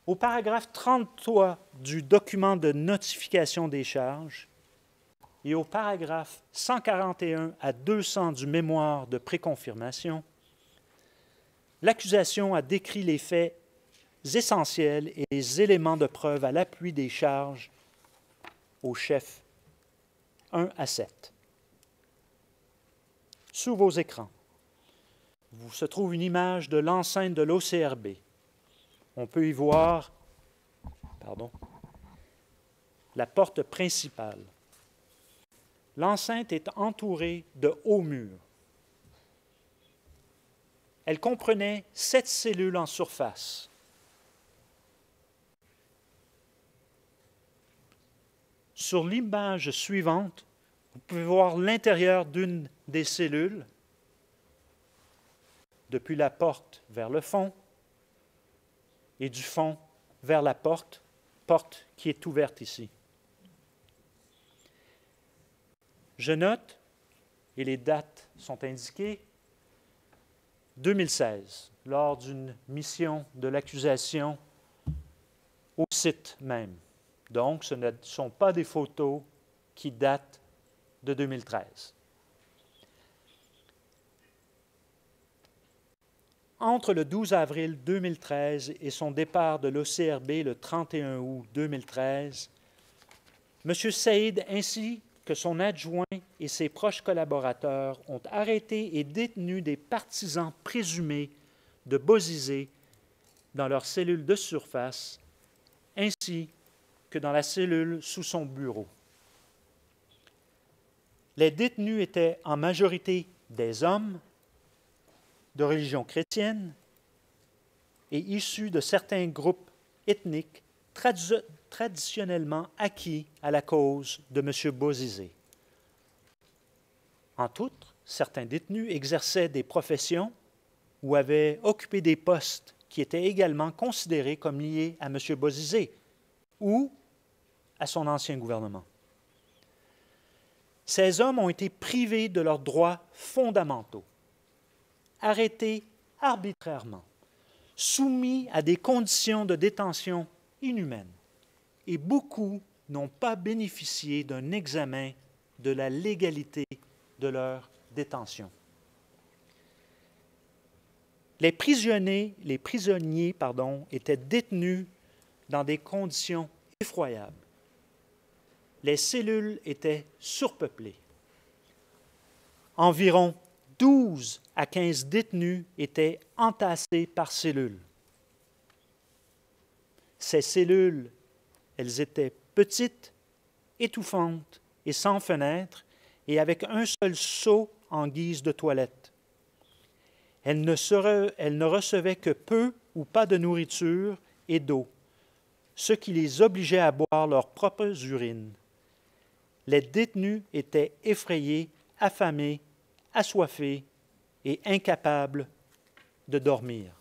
Au paragraphe 33 du document de notification des charges et au paragraphe 141 à 200 du mémoire de préconfirmation, l'accusation a décrit les faits essentiels et les éléments de preuve à l'appui des charges au chef 1 à 7. Sous vos écrans, se trouve une image de l'enceinte de l'OCRB. On peut y voir la porte principale. L'enceinte est entourée de hauts murs. Elle comprenait 7 cellules en surface. Sur l'image suivante, vous pouvez voir l'intérieur d'une des cellules, depuis la porte vers le fond, et du fond vers la porte qui est ouverte ici. Je note, et les dates sont indiquées, 2016, lors d'une mission de l'accusation au site même. Donc, ce ne sont pas des photos qui datent de 2013. Entre le 12 avril 2013 et son départ de l'OCRB le 31 août 2013, M. Saïd ainsi que son adjoint et ses proches collaborateurs ont arrêté et détenu des partisans présumés de Bozizé dans leur cellule de surface, ainsi que dans la cellule sous son bureau. Les détenus étaient en majorité des hommes de religion chrétienne et issus de certains groupes ethniques traditionnellement acquis à la cause de M. Bozizé. En outre, certains détenus exerçaient des professions ou avaient occupé des postes qui étaient également considérés comme liés à M. Bozizé ou à son ancien gouvernement. Ces hommes ont été privés de leurs droits fondamentaux, arrêtés arbitrairement, soumis à des conditions de détention inhumaines, et beaucoup n'ont pas bénéficié d'un examen de la légalité de leur détention. Les prisonniers, étaient détenus dans des conditions effroyables. Les cellules étaient surpeuplées. Environ 12 à 15 détenus étaient entassés par cellule. Ces cellules, elles étaient petites, étouffantes et sans fenêtre, et avec un seul seau en guise de toilette. Elles ne recevaient que peu ou pas de nourriture et d'eau, ce qui les obligeait à boire leurs propres urines. Les détenus étaient effrayés, affamés, assoiffés et incapables de dormir.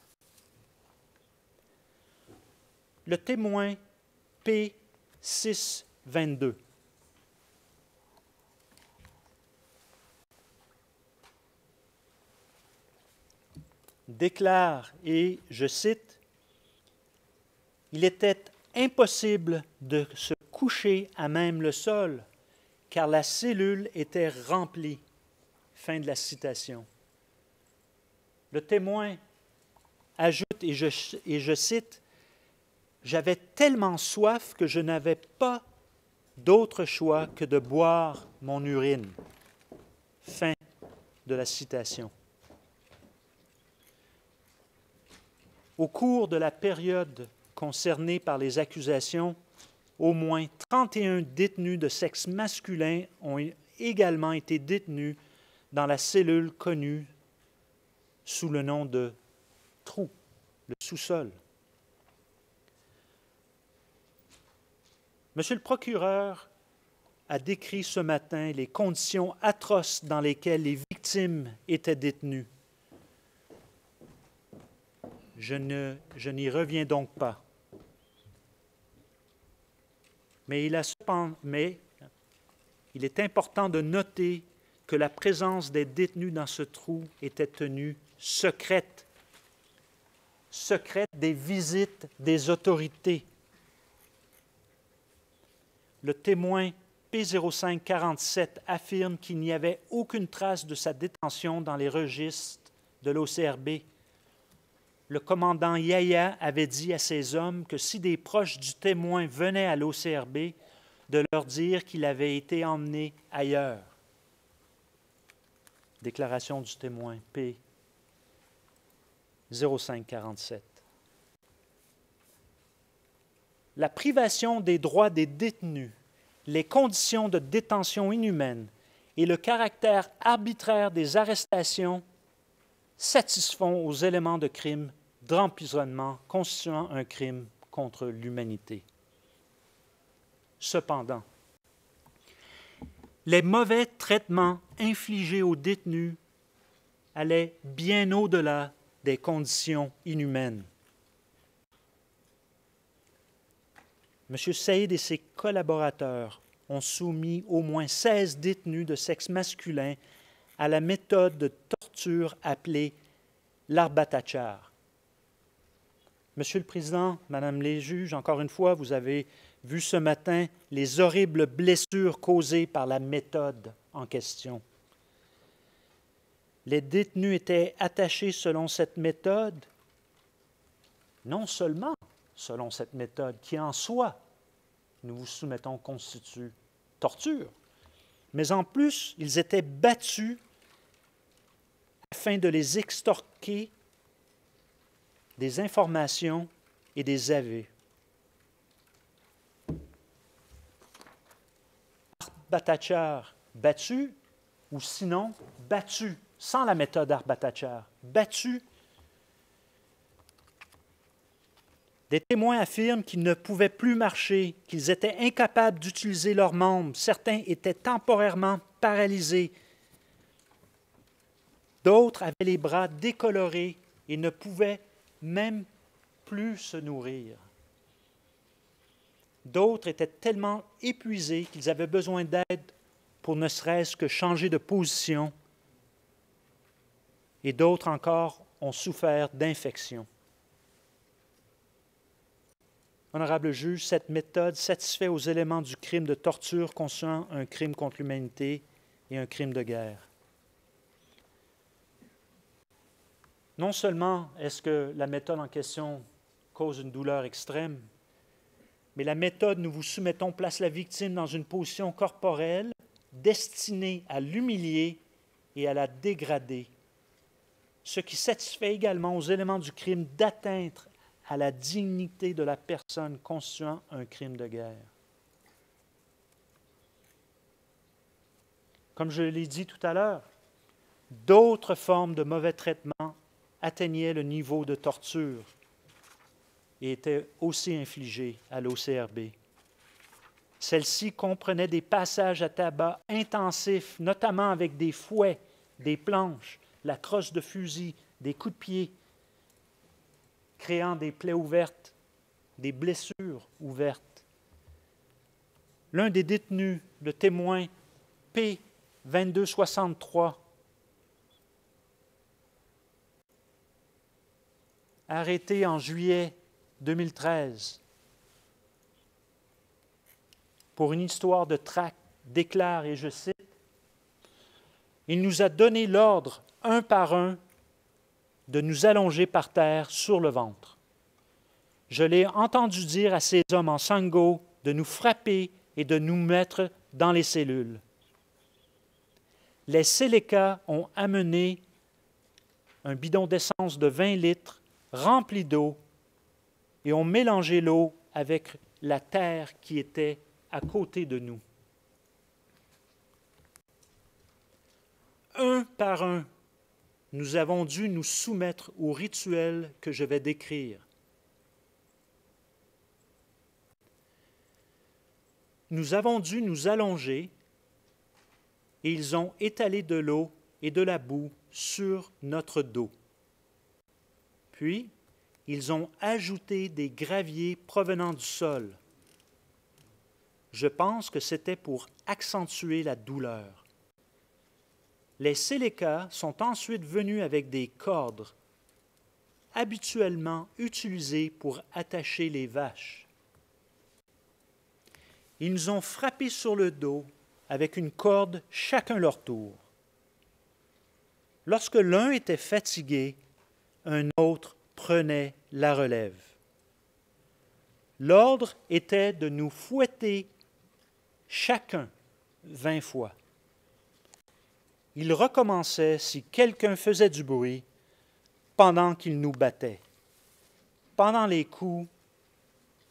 Le témoin P622 déclare, et je cite, « Il était impossible de se coucher à même le sol, car la cellule était remplie. » Fin de la citation. Le témoin ajoute, et je cite, « J'avais tellement soif que je n'avais pas d'autre choix que de boire mon urine. » Fin de la citation. Au cours de la période concernée par les accusations, au moins 31 détenus de sexe masculin ont également été détenus dans la cellule connue sous le nom de trou, le sous-sol. Monsieur le procureur a décrit ce matin les conditions atroces dans lesquelles les victimes étaient détenues. Je n'y reviens donc pas. Mais il est important de noter que la présence des détenus dans ce trou était tenue secrète des visites des autorités. Le témoin P0547 affirme qu'il n'y avait aucune trace de sa détention dans les registres de l'OCRB. Le commandant Yaya avait dit à ses hommes que si des proches du témoin venaient à l'OCRB, de leur dire qu'il avait été emmené ailleurs. Déclaration du témoin P 0547. La privation des droits des détenus, les conditions de détention inhumaines et le caractère arbitraire des arrestations satisfont aux éléments de crime d'emprisonnement constituant un crime contre l'humanité. Cependant, les mauvais traitements infligés aux détenus allaient bien au-delà des conditions inhumaines. M. Saïd et ses collaborateurs ont soumis au moins 16 détenus de sexe masculin à la méthode de torture appelée l'arbatachar. Monsieur le Président, Madame les juges, encore une fois, vous avez vu ce matin les horribles blessures causées par la méthode en question. Les détenus étaient attachés selon cette méthode, non seulement selon cette méthode qui en soi, nous vous soumettons, constitue torture, mais en plus, ils étaient battus afin de les extorquer des informations et des aveux. Arbatachar battu, ou sinon battu, sans la méthode Arbatachar, battu. Des témoins affirment qu'ils ne pouvaient plus marcher, qu'ils étaient incapables d'utiliser leurs membres. Certains étaient temporairement paralysés. D'autres avaient les bras décolorés et ne pouvaient même plus se nourrir. D'autres étaient tellement épuisés qu'ils avaient besoin d'aide pour ne serait-ce que changer de position. Et d'autres encore ont souffert d'infections. Honorable juge, cette méthode satisfait aux éléments du crime de torture constituant un crime contre l'humanité et un crime de guerre. Non seulement est-ce que la méthode en question cause une douleur extrême, mais la méthode, nous vous soumettons, place la victime dans une position corporelle destinée à l'humilier et à la dégrader, ce qui satisfait également aux éléments du crime d'atteinte à la dignité de la personne constituant un crime de guerre. Comme je l'ai dit tout à l'heure, d'autres formes de mauvais traitement atteignaient le niveau de torture et étaient aussi infligées à l'OCRB. Celles-ci comprenaient des passages à tabac intensifs, notamment avec des fouets, des planches, la crosse de fusil, des coups de pied, créant des plaies ouvertes, des blessures ouvertes. L'un des détenus, le témoin P2263, arrêté en juillet 2013 pour une histoire de traque, déclare, et je cite, « Il nous a donné l'ordre, un par un, de nous allonger par terre sur le ventre. Je l'ai entendu dire à ces hommes en sango de nous frapper et de nous mettre dans les cellules. Les Séléka ont amené un bidon d'essence de 20 litres rempli d'eau et ont mélangé l'eau avec la terre qui était à côté de nous. Un par un, nous avons dû nous soumettre au rituel que je vais décrire. Nous avons dû nous allonger et ils ont étalé de l'eau et de la boue sur notre dos. Puis, ils ont ajouté des graviers provenant du sol. Je pense que c'était pour accentuer la douleur. Les Séléka sont ensuite venus avec des cordes, habituellement utilisées pour attacher les vaches. Ils nous ont frappés sur le dos avec une corde chacun leur tour. Lorsque l'un était fatigué, un autre prenait la relève. L'ordre était de nous fouetter chacun 20 fois. Il recommençait si quelqu'un faisait du bruit pendant qu'il nous battait. Pendant les coups,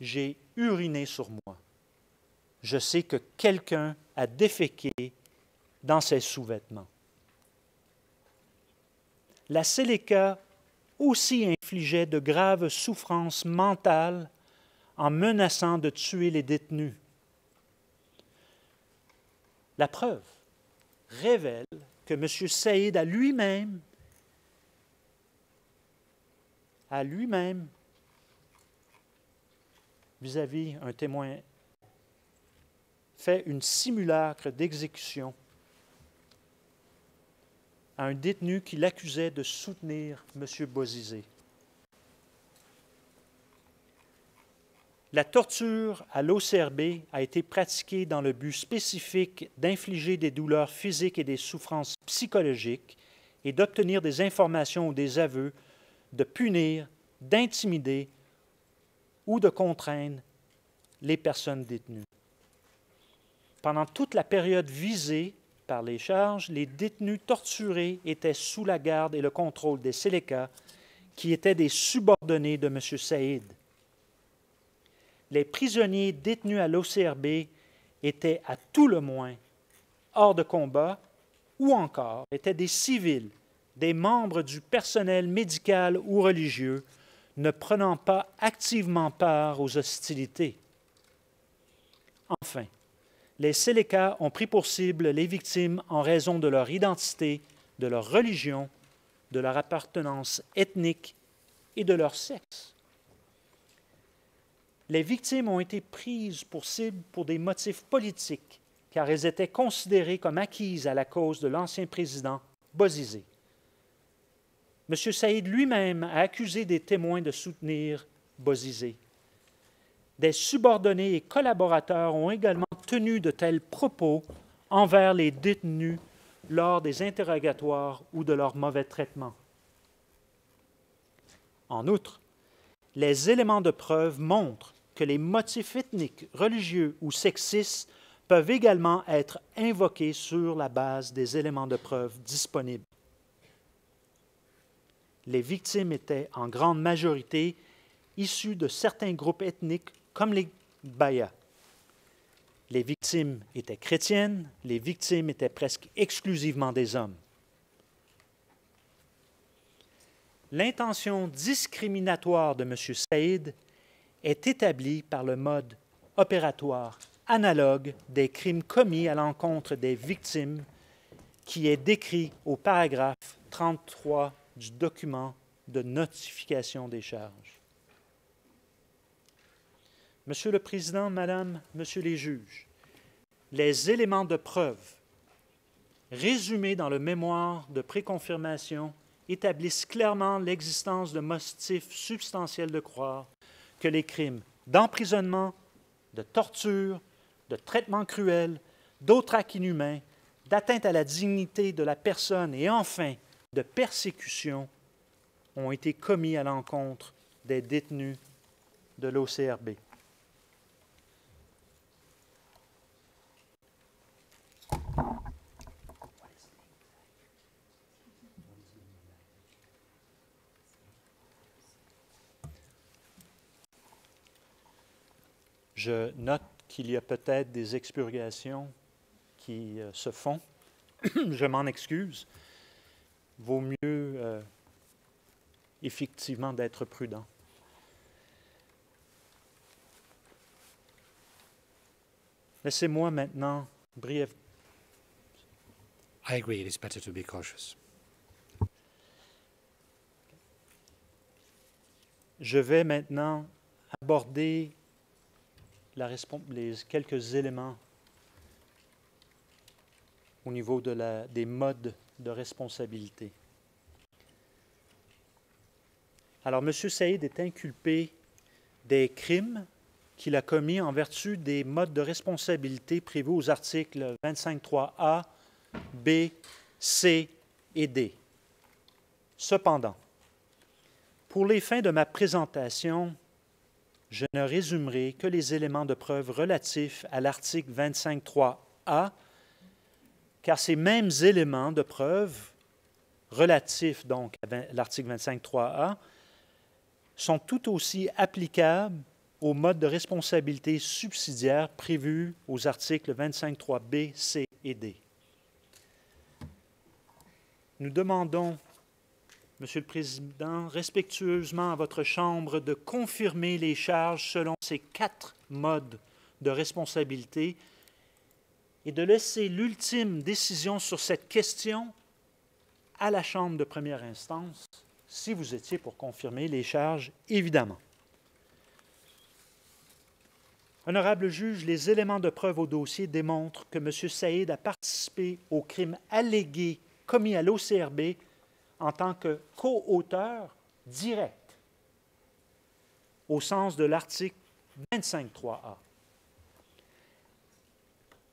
j'ai uriné sur moi. Je sais que quelqu'un a déféqué dans ses sous-vêtements. La Séléka aussi infligeait de graves souffrances mentales en menaçant de tuer les détenus. La preuve révèle que M. Saïd a lui-même, vis-à-vis un témoin, fait une simulacre d'exécution à un détenu qui l'accusait de soutenir M. Bozizé. La torture à l'OCRB a été pratiquée dans le but spécifique d'infliger des douleurs physiques et des souffrances psychologiques et d'obtenir des informations ou des aveux, de punir, d'intimider ou de contraindre les personnes détenues. Pendant toute la période visée par les charges, les détenus torturés étaient sous la garde et le contrôle des Séléka, qui étaient des subordonnés de M. Saïd. Les prisonniers détenus à l'OCRB étaient à tout le moins hors de combat ou encore étaient des civils, des membres du personnel médical ou religieux ne prenant pas activement part aux hostilités. Enfin, les Séléka ont pris pour cible les victimes en raison de leur identité, de leur religion, de leur appartenance ethnique et de leur sexe. Les victimes ont été prises pour cible pour des motifs politiques, car elles étaient considérées comme acquises à la cause de l'ancien président Bozizé. M. Saïd lui-même a accusé des témoins de soutenir Bozizé. Des subordonnés et collaborateurs ont également tenu de tels propos envers les détenus lors des interrogatoires ou de leur mauvais traitement. En outre, les éléments de preuve montrent que les motifs ethniques, religieux ou sexistes peuvent également être invoqués sur la base des éléments de preuve disponibles. Les victimes étaient en grande majorité issues de certains groupes ethniques comme les Bayas. Les victimes étaient chrétiennes, les victimes étaient presque exclusivement des hommes. L'intention discriminatoire de M. Saïd est établie par le mode opératoire analogue des crimes commis à l'encontre des victimes qui est décrit au paragraphe 33 du document de notification des charges. Monsieur le Président, Madame, Monsieur les juges, les éléments de preuve résumés dans le mémoire de préconfirmation établissent clairement l'existence de motifs substantiels de croire que les crimes d'emprisonnement, de torture, de traitement cruel, d'autres actes inhumains, d'atteinte à la dignité de la personne et enfin de persécution ont été commis à l'encontre des détenus de l'OCRB. Je note qu'il y a peut-être des expurgations qui se font. Je m'en excuse. Vaut mieux effectivement d'être prudent. Laissez-moi maintenant brièvement. I agree, it is better to be cautious. Je vais maintenant aborder les quelques éléments au niveau des modes de responsabilité. Alors, M. Saïd est inculpé des crimes qu'il a commis en vertu des modes de responsabilité prévus aux articles 25.3a, B, C et D. Cependant, pour les fins de ma présentation, je ne résumerai que les éléments de preuve relatifs à l'article 25.3a, car ces mêmes éléments de preuve relatifs donc à l'article 25.3a sont tout aussi applicables au mode de responsabilité subsidiaire prévu aux articles 25.3b, C et D. Nous demandons, Monsieur le Président, respectueusement à votre Chambre de confirmer les charges selon ces 4 modes de responsabilité et de laisser l'ultime décision sur cette question à la Chambre de première instance, si vous étiez pour confirmer les charges, évidemment. Honorable juge, les éléments de preuve au dossier démontrent que M. Saïd a participé aux crimes allégués commis à l'OCRB en tant que co-auteur direct, au sens de l'article 25.3a.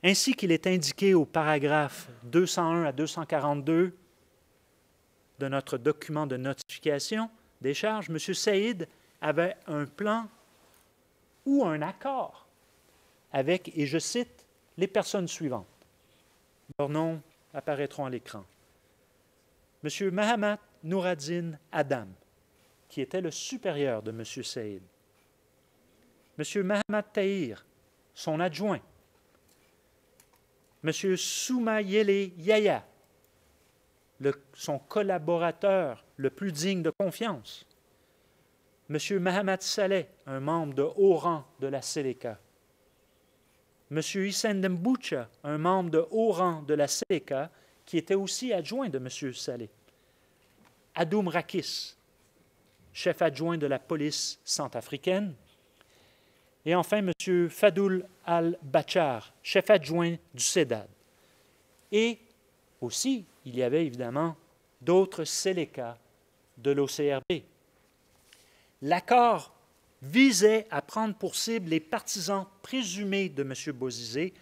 Ainsi qu'il est indiqué au paragraphe 201 à 242 de notre document de notification des charges, M. Saïd avait un plan ou un accord avec, et je cite, les personnes suivantes. Leurs noms apparaîtront à l'écran. M. Mahamat Nouraddin Adam, qui était le supérieur de M. Saïd. M. Mahamat Tahir, son adjoint. M. Soumayele Yaya, son collaborateur le plus digne de confiance. M. Mahamat Saleh, un membre de haut rang de la Seleka. M. Hissène Demboucha, un membre de haut rang de la Seleka, qui était aussi adjoint de M. Saleh. Adoum Rakis, chef adjoint de la police centrafricaine. Et enfin, M. Fadoul Al-Bachar, chef adjoint du CEDAD. Et aussi, il y avait évidemment d'autres Seleka de l'OCRB. L'accord visait à prendre pour cible les partisans présumés de M. Bozizé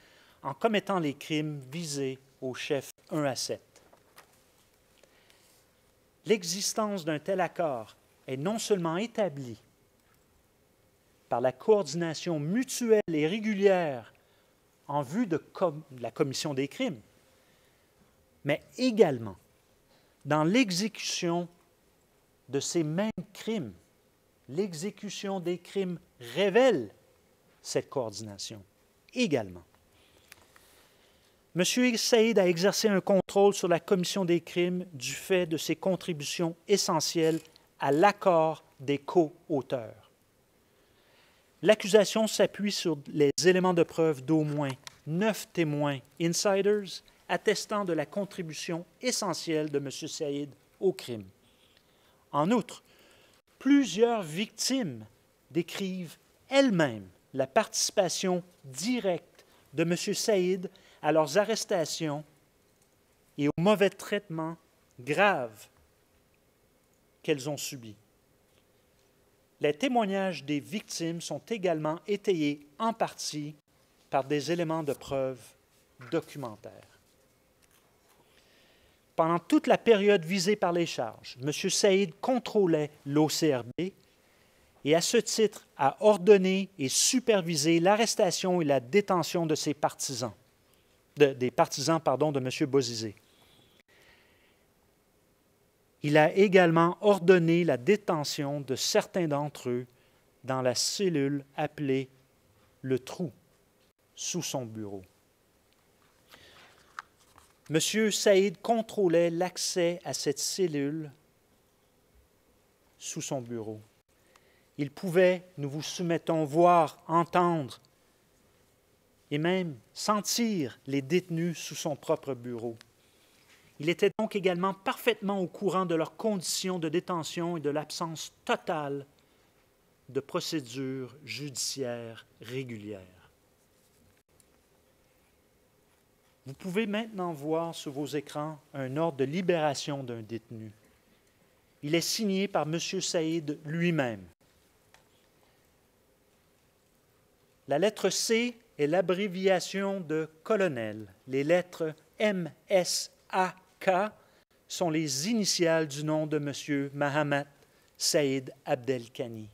en commettant les crimes visés au chef 1 à 7. L'existence d'un tel accord est non seulement établi par la coordination mutuelle et régulière en vue de la commission des crimes, mais également dans l'exécution de ces mêmes crimes. L'exécution des crimes révèle cette coordination également. M. Saïd a exercé un contrôle sur la commission des crimes du fait de ses contributions essentielles à l'accord des co-auteurs. L'accusation s'appuie sur les éléments de preuve d'au moins 9 témoins insiders attestant de la contribution essentielle de M. Saïd au crime. En outre, plusieurs victimes décrivent elles-mêmes la participation directe de M. Saïd à leurs arrestations et aux mauvais traitements graves qu'elles ont subis. Les témoignages des victimes sont également étayés en partie par des éléments de preuve documentaires. Pendant toute la période visée par les charges, M. Saïd contrôlait l'OCRB et, à ce titre, a ordonné et supervisé l'arrestation et la détention de ses partisans, des partisans de M. Bozizé. Il a également ordonné la détention de certains d'entre eux dans la cellule appelée le Trou, sous son bureau. M. Saïd contrôlait l'accès à cette cellule sous son bureau. Il pouvait, nous vous soumettons, voir, entendre et même sentir les détenus sous son propre bureau. Il était donc également parfaitement au courant de leurs conditions de détention et de l'absence totale de procédures judiciaires régulières. Vous pouvez maintenant voir sur vos écrans un ordre de libération d'un détenu. Il est signé par M. Saïd lui-même. La lettre C est l'abréviation de colonel. Les lettres MSAK sont les initiales du nom de M. Mahamat Saïd Abdelkani.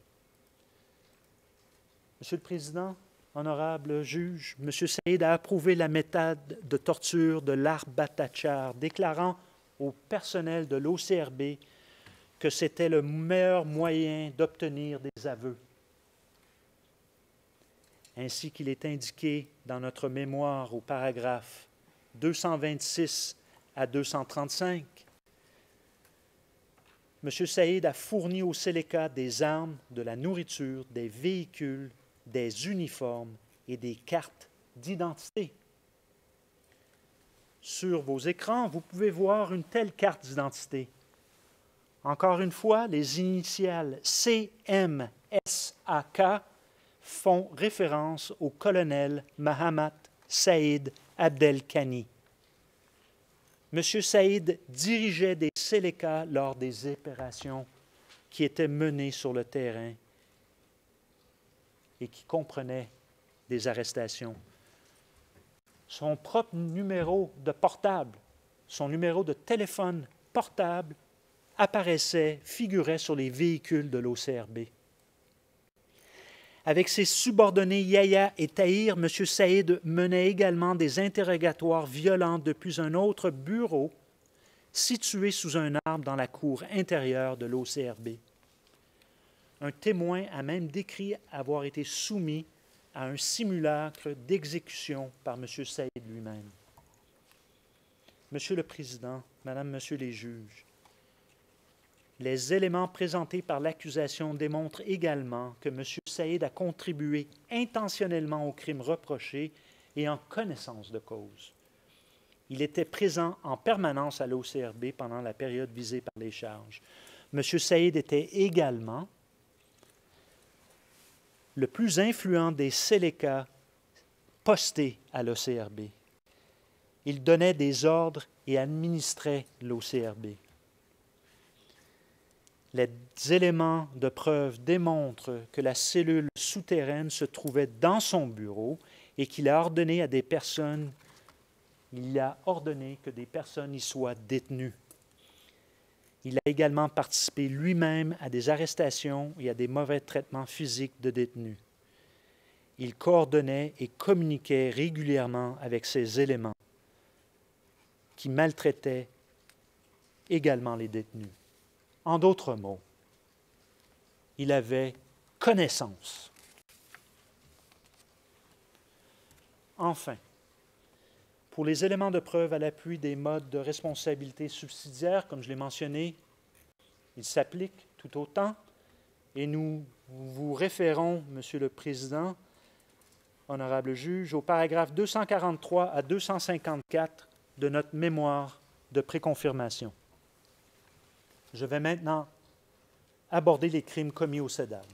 Monsieur le Président, honorable juge, M. Saïd a approuvé la méthode de torture de l'Arbatachar, déclarant au personnel de l'OCRB que c'était le meilleur moyen d'obtenir des aveux. Ainsi qu'il est indiqué dans notre mémoire au paragraphe 226 à 235, M. Saïd a fourni au Seleka des armes, de la nourriture, des véhicules, des uniformes et des cartes d'identité. Sur vos écrans, vous pouvez voir une telle carte d'identité. Encore une fois, les initiales CMSAK font référence au colonel Mahamat Saïd Abdelkani. M. Saïd dirigeait des Seleka lors des opérations qui étaient menées sur le terrain et qui comprenaient des arrestations. Son propre numéro de portable, son numéro de téléphone portable apparaissait, figurait sur les véhicules de l'OCRB. Avec ses subordonnés Yahya et Tahir, M. Saïd menait également des interrogatoires violents depuis un autre bureau situé sous un arbre dans la cour intérieure de l'OCRB. Un témoin a même décrit avoir été soumis à un simulacre d'exécution par M. Saïd lui-même. Monsieur le Président, Madame, Monsieur les juges, les éléments présentés par l'accusation démontrent également que M. Saïd a contribué intentionnellement au crime reproché et en connaissance de cause. Il était présent en permanence à l'OCRB pendant la période visée par les charges. M. Saïd était également le plus influent des Seleka postés à l'OCRB. Il donnait des ordres et administrait l'OCRB. Les éléments de preuve démontrent que la cellule souterraine se trouvait dans son bureau et qu'il a ordonné à des personnes, que des personnes y soient détenues. Il a également participé lui-même à des arrestations et à des mauvais traitements physiques de détenus. Il coordonnait et communiquait régulièrement avec ces éléments qui maltraitaient également les détenus. En d'autres mots, il avait connaissance. Enfin, pour les éléments de preuve à l'appui des modes de responsabilité subsidiaire, comme je l'ai mentionné, ils s'appliquent tout autant et nous vous référons, Monsieur le Président, honorable juge, au paragraphe 243 à 254 de notre mémoire de préconfirmation. Je vais maintenant aborder les crimes commis au SEDAD.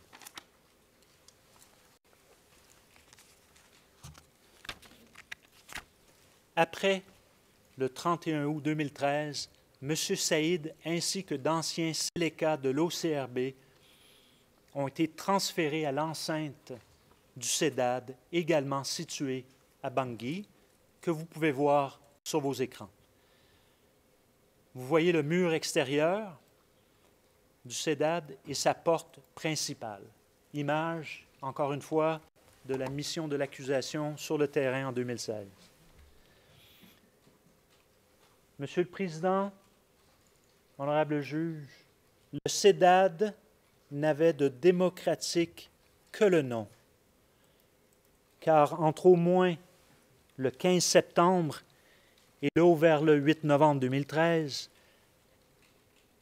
Après le 31 août 2013, M. Saïd ainsi que d'anciens sélécats de l'OCRB ont été transférés à l'enceinte du SEDAD, également située à Bangui, que vous pouvez voir sur vos écrans. Vous voyez le mur extérieur du SEDAD et sa porte principale. Image, encore une fois, de la mission de l'accusation sur le terrain en 2016. Monsieur le Président, honorable juge, le SEDAD n'avait de démocratique que le nom, car entre au moins le 15 septembre et là vers le 8 novembre 2013,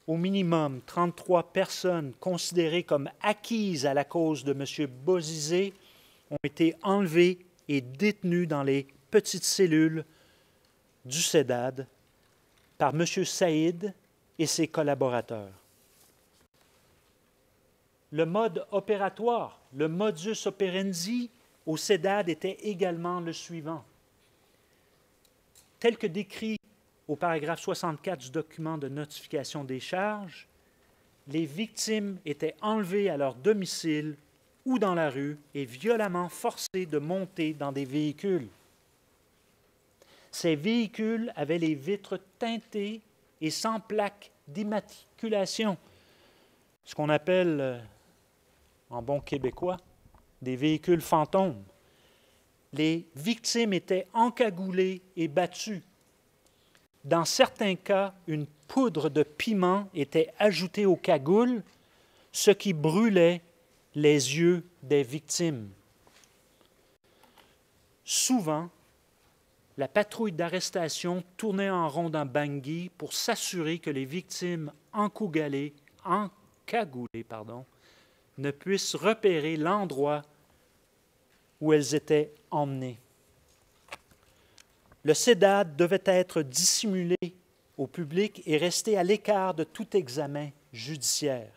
au minimum 33 personnes considérées comme acquises à la cause de M. Bozizé ont été enlevées et détenues dans les petites cellules du SEDAD par M. Saïd et ses collaborateurs. Le mode opératoire, le modus operandi au SEDAD était également le suivant. Tel que décrit au paragraphe 64 du document de notification des charges, les victimes étaient enlevées à leur domicile ou dans la rue et violemment forcées de monter dans des véhicules. Ces véhicules avaient les vitres teintées et sans plaque d'immatriculation, ce qu'on appelle, en bon québécois, des véhicules fantômes. Les victimes étaient encagoulées et battues. Dans certains cas, une poudre de piment était ajoutée aux cagoules, ce qui brûlait les yeux des victimes. Souvent, la patrouille d'arrestation tournait en rond dans Bangui pour s'assurer que les victimes encagoulées, ne puissent repérer l'endroit où elles étaient emmenées. Le SEDAD devait être dissimulé au public et rester à l'écart de tout examen judiciaire.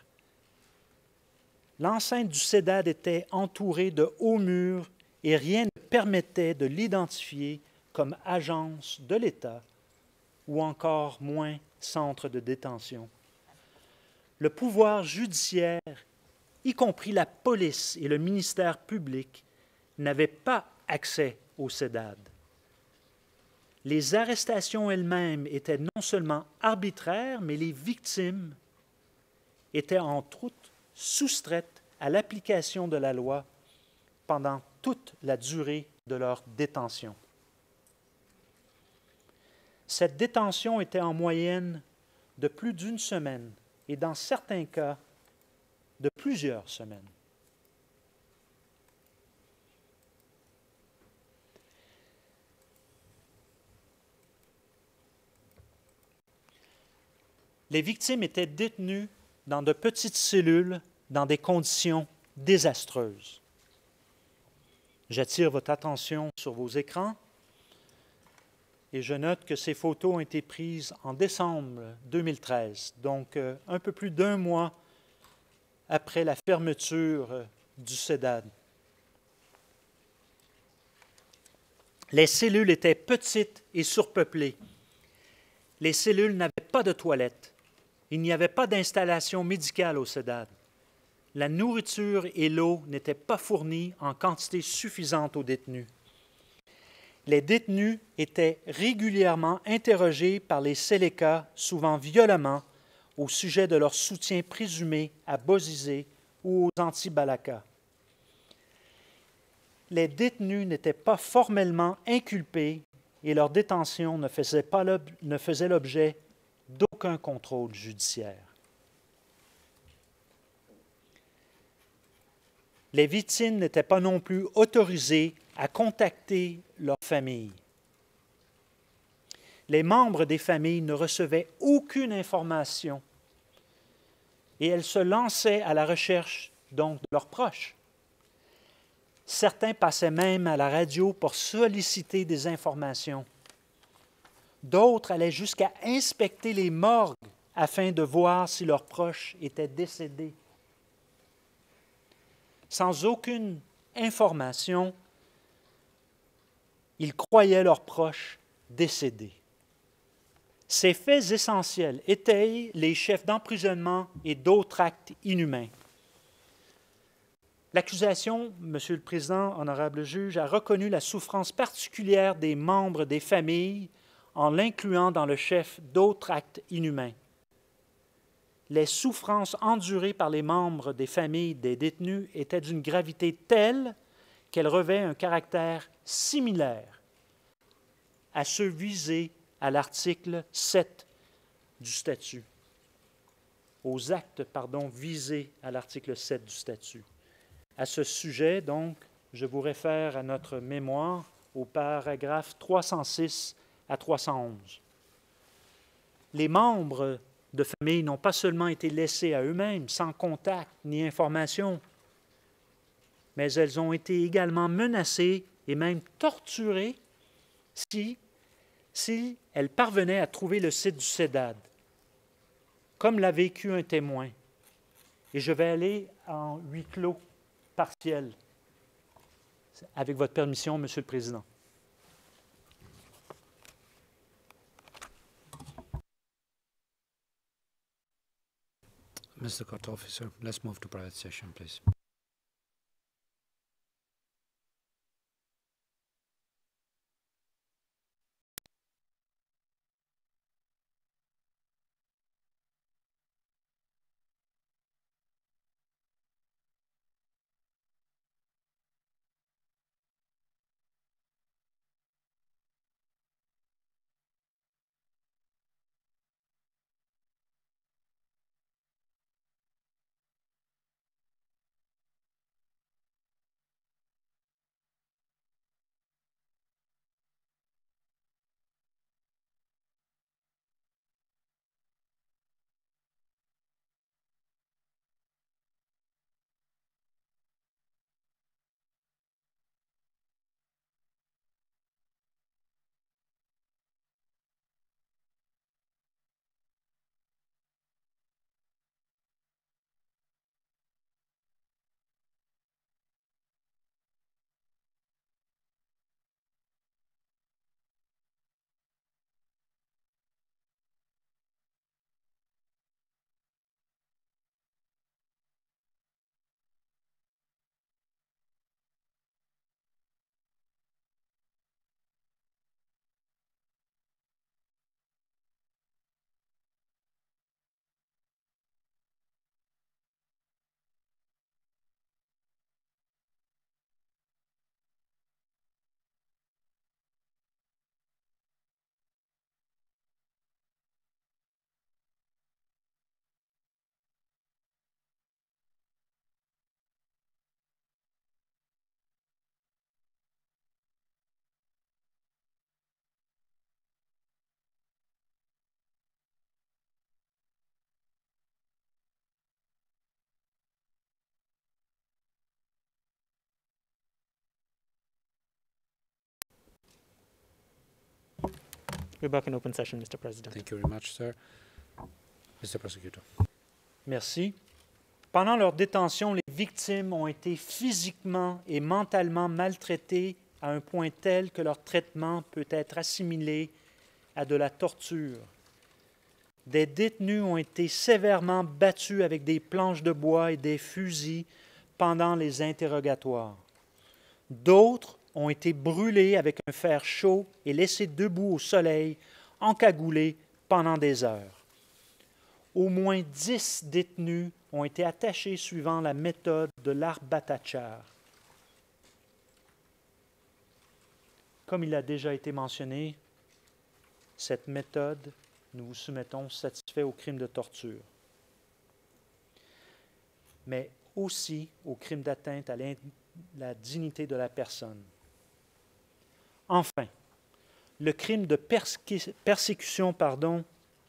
L'enceinte du SEDAD était entourée de hauts murs et rien ne permettait de l'identifier comme agence de l'État ou encore moins centre de détention. Le pouvoir judiciaire, y compris la police et le ministère public, n'avaient pas accès au SEDAD. Les arrestations elles-mêmes étaient non seulement arbitraires, mais les victimes étaient entre autres soustraites à l'application de la loi pendant toute la durée de leur détention. Cette détention était en moyenne de plus d'une semaine et dans certains cas de plusieurs semaines. Les victimes étaient détenues dans de petites cellules dans des conditions désastreuses. J'attire votre attention sur vos écrans et je note que ces photos ont été prises en décembre 2013, donc un peu plus d'un mois après la fermeture du SEDAD. Les cellules étaient petites et surpeuplées. Les cellules n'avaient pas de toilettes. Il n'y avait pas d'installation médicale au SEDAD. La nourriture et l'eau n'étaient pas fournies en quantité suffisante aux détenus. Les détenus étaient régulièrement interrogés par les sélécas, souvent violemment, au sujet de leur soutien présumé à Bozizé ou aux anti-Balaka. Les détenus n'étaient pas formellement inculpés et leur détention ne faisait l'objet d'aucun contrôle judiciaire. Les victimes n'étaient pas non plus autorisées à contacter leur famille. Les membres des familles ne recevaient aucune information et elles se lançaient à la recherche donc de leurs proches. Certains passaient même à la radio pour solliciter des informations. D'autres allaient jusqu'à inspecter les morgues afin de voir si leurs proches étaient décédés. Sans aucune information, ils croyaient leurs proches décédés. Ces faits essentiels étayent les chefs d'emprisonnement et d'autres actes inhumains. L'accusation, Monsieur le Président, honorable juge, a reconnu la souffrance particulière des membres des familles en l'incluant dans le chef d'autres actes inhumains. Les souffrances endurées par les membres des familles des détenus étaient d'une gravité telle qu'elles revêtent un caractère similaire à ceux visés à l'article 7 du statut, aux actes, visés à l'article 7 du statut. À ce sujet, donc, je vous réfère à notre mémoire au paragraphe 306 à 311. Les membres de famille n'ont pas seulement été laissés à eux-mêmes, sans contact ni information, mais elles ont été également menacées et même torturées si elles parvenaient à trouver le site du CEDAD, comme l'a vécu un témoin. Et je vais aller en huis clos partiel, avec votre permission, Monsieur le Président. Mr. Court Officer, let's move to private session, please. We're back in open session, Mr. President. Thank you very much, sir. Mr. Prosecutor. Merci. Pendant leur détention, les victimes ont été physiquement et mentalement maltraitées à un point tel que leur traitement peut être assimilé à de la torture. Des détenus ont été sévèrement battus avec des planches de bois et des fusils pendant les interrogatoires. D'autres ont été brûlés avec un fer chaud et laissés debout au soleil, encagoulés pendant des heures. au moins 10 détenus ont été attachés suivant la méthode de l'arbatachar. Comme il a déjà été mentionné, cette méthode, nous vous soumettons, satisfait au crime de torture, mais aussi au crime d'atteinte à la dignité de la personne. Enfin, le crime de persécution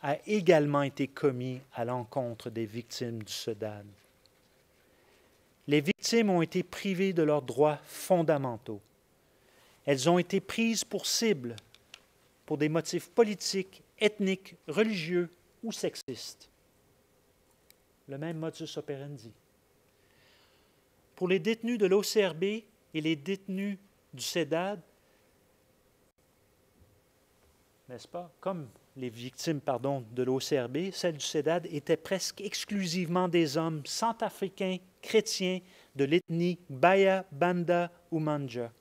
a également été commis à l'encontre des victimes du SEDAD. Les victimes ont été privées de leurs droits fondamentaux. Elles ont été prises pour cible pour des motifs politiques, ethniques, religieux ou sexistes. Le même modus operandi. Pour les détenus de l'OCRB et les détenus du SEDAD, n'est-ce pas, comme les victimes de l'OCRB, celles du SEDAD étaient presque exclusivement des hommes centrafricains chrétiens de l'ethnie Baya, Banda ou Manja.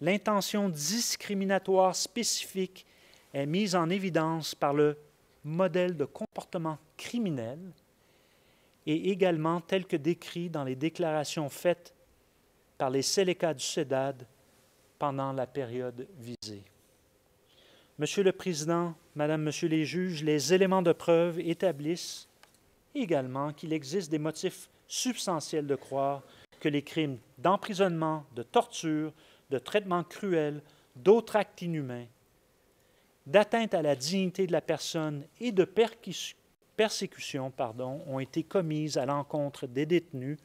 L'intention discriminatoire spécifique est mise en évidence par le modèle de comportement criminel et également tel que décrit dans les déclarations faites par les Séléka du SEDAD pendant la période visée. Monsieur le Président, Madame, Monsieur les juges, les éléments de preuve établissent également qu'il existe des motifs substantiels de croire que les crimes d'emprisonnement, de torture, de traitement cruel, d'autres actes inhumains, d'atteinte à la dignité de la personne et de persécution ont été commises à l'encontre des détenus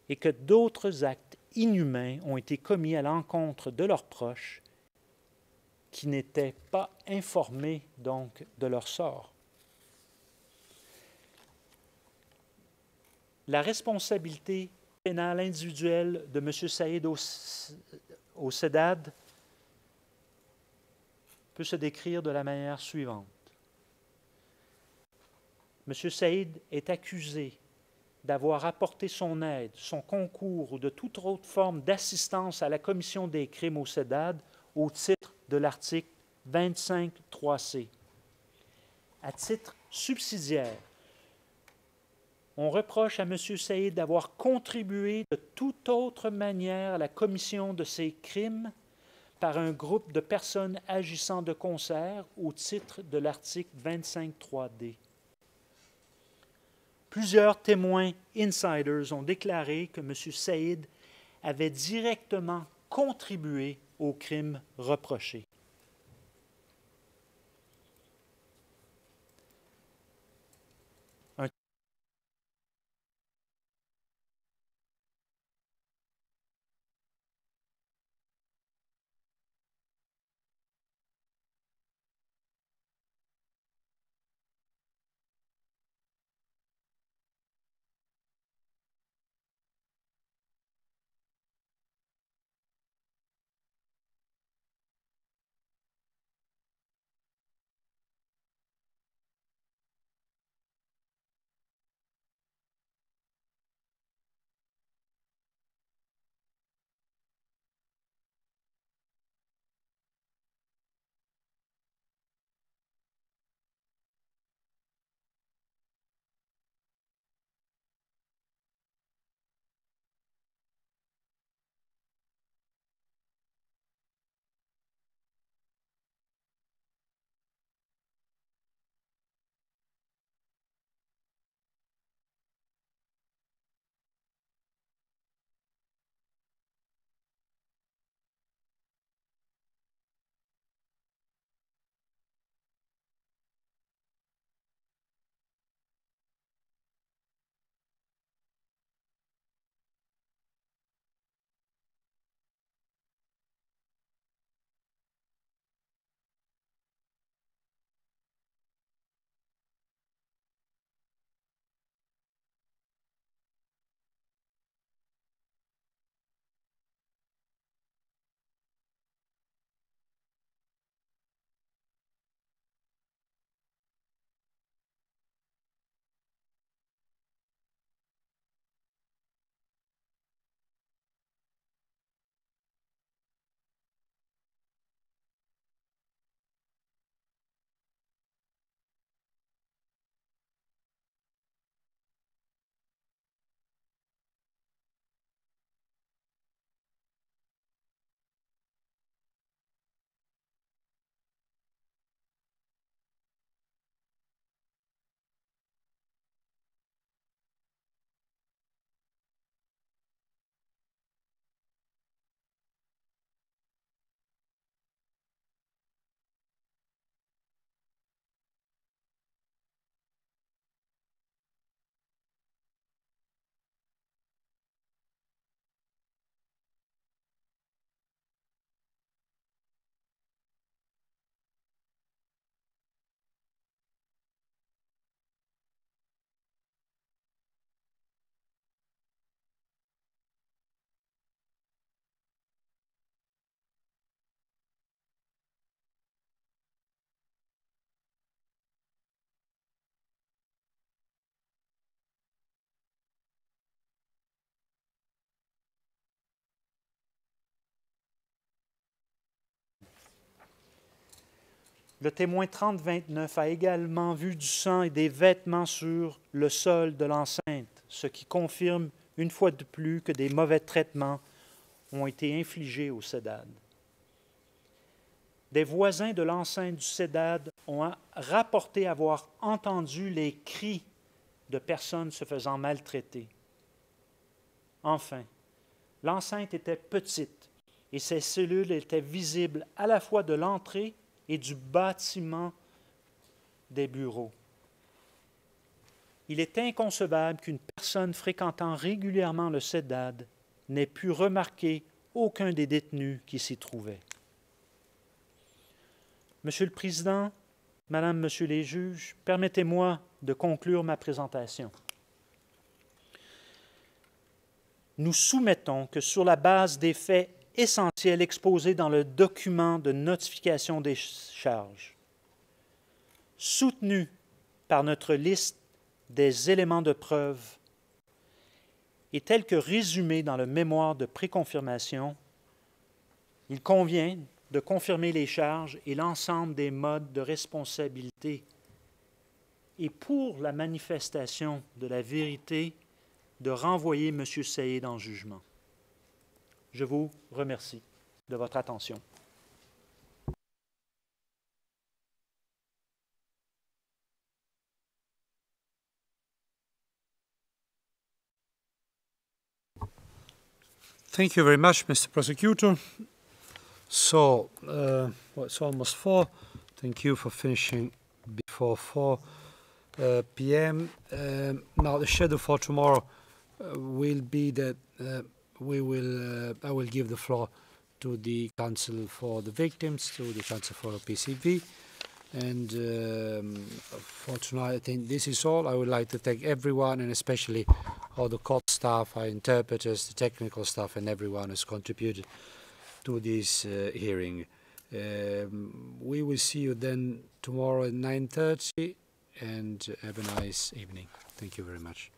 et que d'autres actes inhumains ont été commis à l'encontre de leurs proches qui n'étaient pas informés donc de leur sort. La responsabilité pénale individuelle de M. Saïd au SEDAD peut se décrire de la manière suivante. M. Saïd est accusé d'avoir apporté son aide, son concours ou de toute autre forme d'assistance à la commission des crimes au SEDAD au titre de l'article 25.3c. À titre subsidiaire, on reproche à M. Saïd d'avoir contribué de toute autre manière à la commission de ces crimes par un groupe de personnes agissant de concert au titre de l'article 25.3d. Plusieurs témoins insiders ont déclaré que M. Saïd avait directement contribué aux crimes reprochés. Le témoin 3029 a également vu du sang et des vêtements sur le sol de l'enceinte, ce qui confirme une fois de plus que des mauvais traitements ont été infligés au Cédad. Des voisins de l'enceinte du Cédad ont rapporté avoir entendu les cris de personnes se faisant maltraiter. Enfin, l'enceinte était petite et ses cellules étaient visibles à la fois de l'entrée et du bâtiment des bureaux. Il est inconcevable qu'une personne fréquentant régulièrement le Cédad n'ait pu remarquer aucun des détenus qui s'y trouvaient. Monsieur le Président, Madame, Monsieur les juges, permettez-moi de conclure ma présentation. Nous soumettons que sur la base des faits essentiels exposés dans le document de notification des charges, soutenu par notre liste des éléments de preuve et tel que résumé dans le mémoire de préconfirmation, il convient de confirmer les charges et l'ensemble des modes de responsabilité et pour la manifestation de la vérité, de renvoyer M. Saïd en jugement. Je vous remercie de votre attention. Thank you very much, Mr. Prosecutor. So, it's almost 4. Thank you for finishing before 4 p.m. Now, the schedule for tomorrow will be that I will give the floor to the Council for the Victims, to the Council for the PCV. And for tonight, I think this is all. I would like to thank everyone, and especially all the court staff, our interpreters, the technical staff, and everyone who's contributed to this hearing. We will see you then tomorrow at 9:30, and have a nice evening. Thank you very much.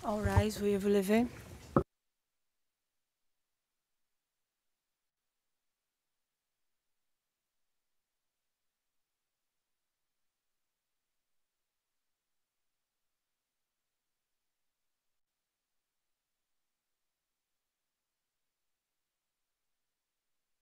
All rise, veuillez vous lever.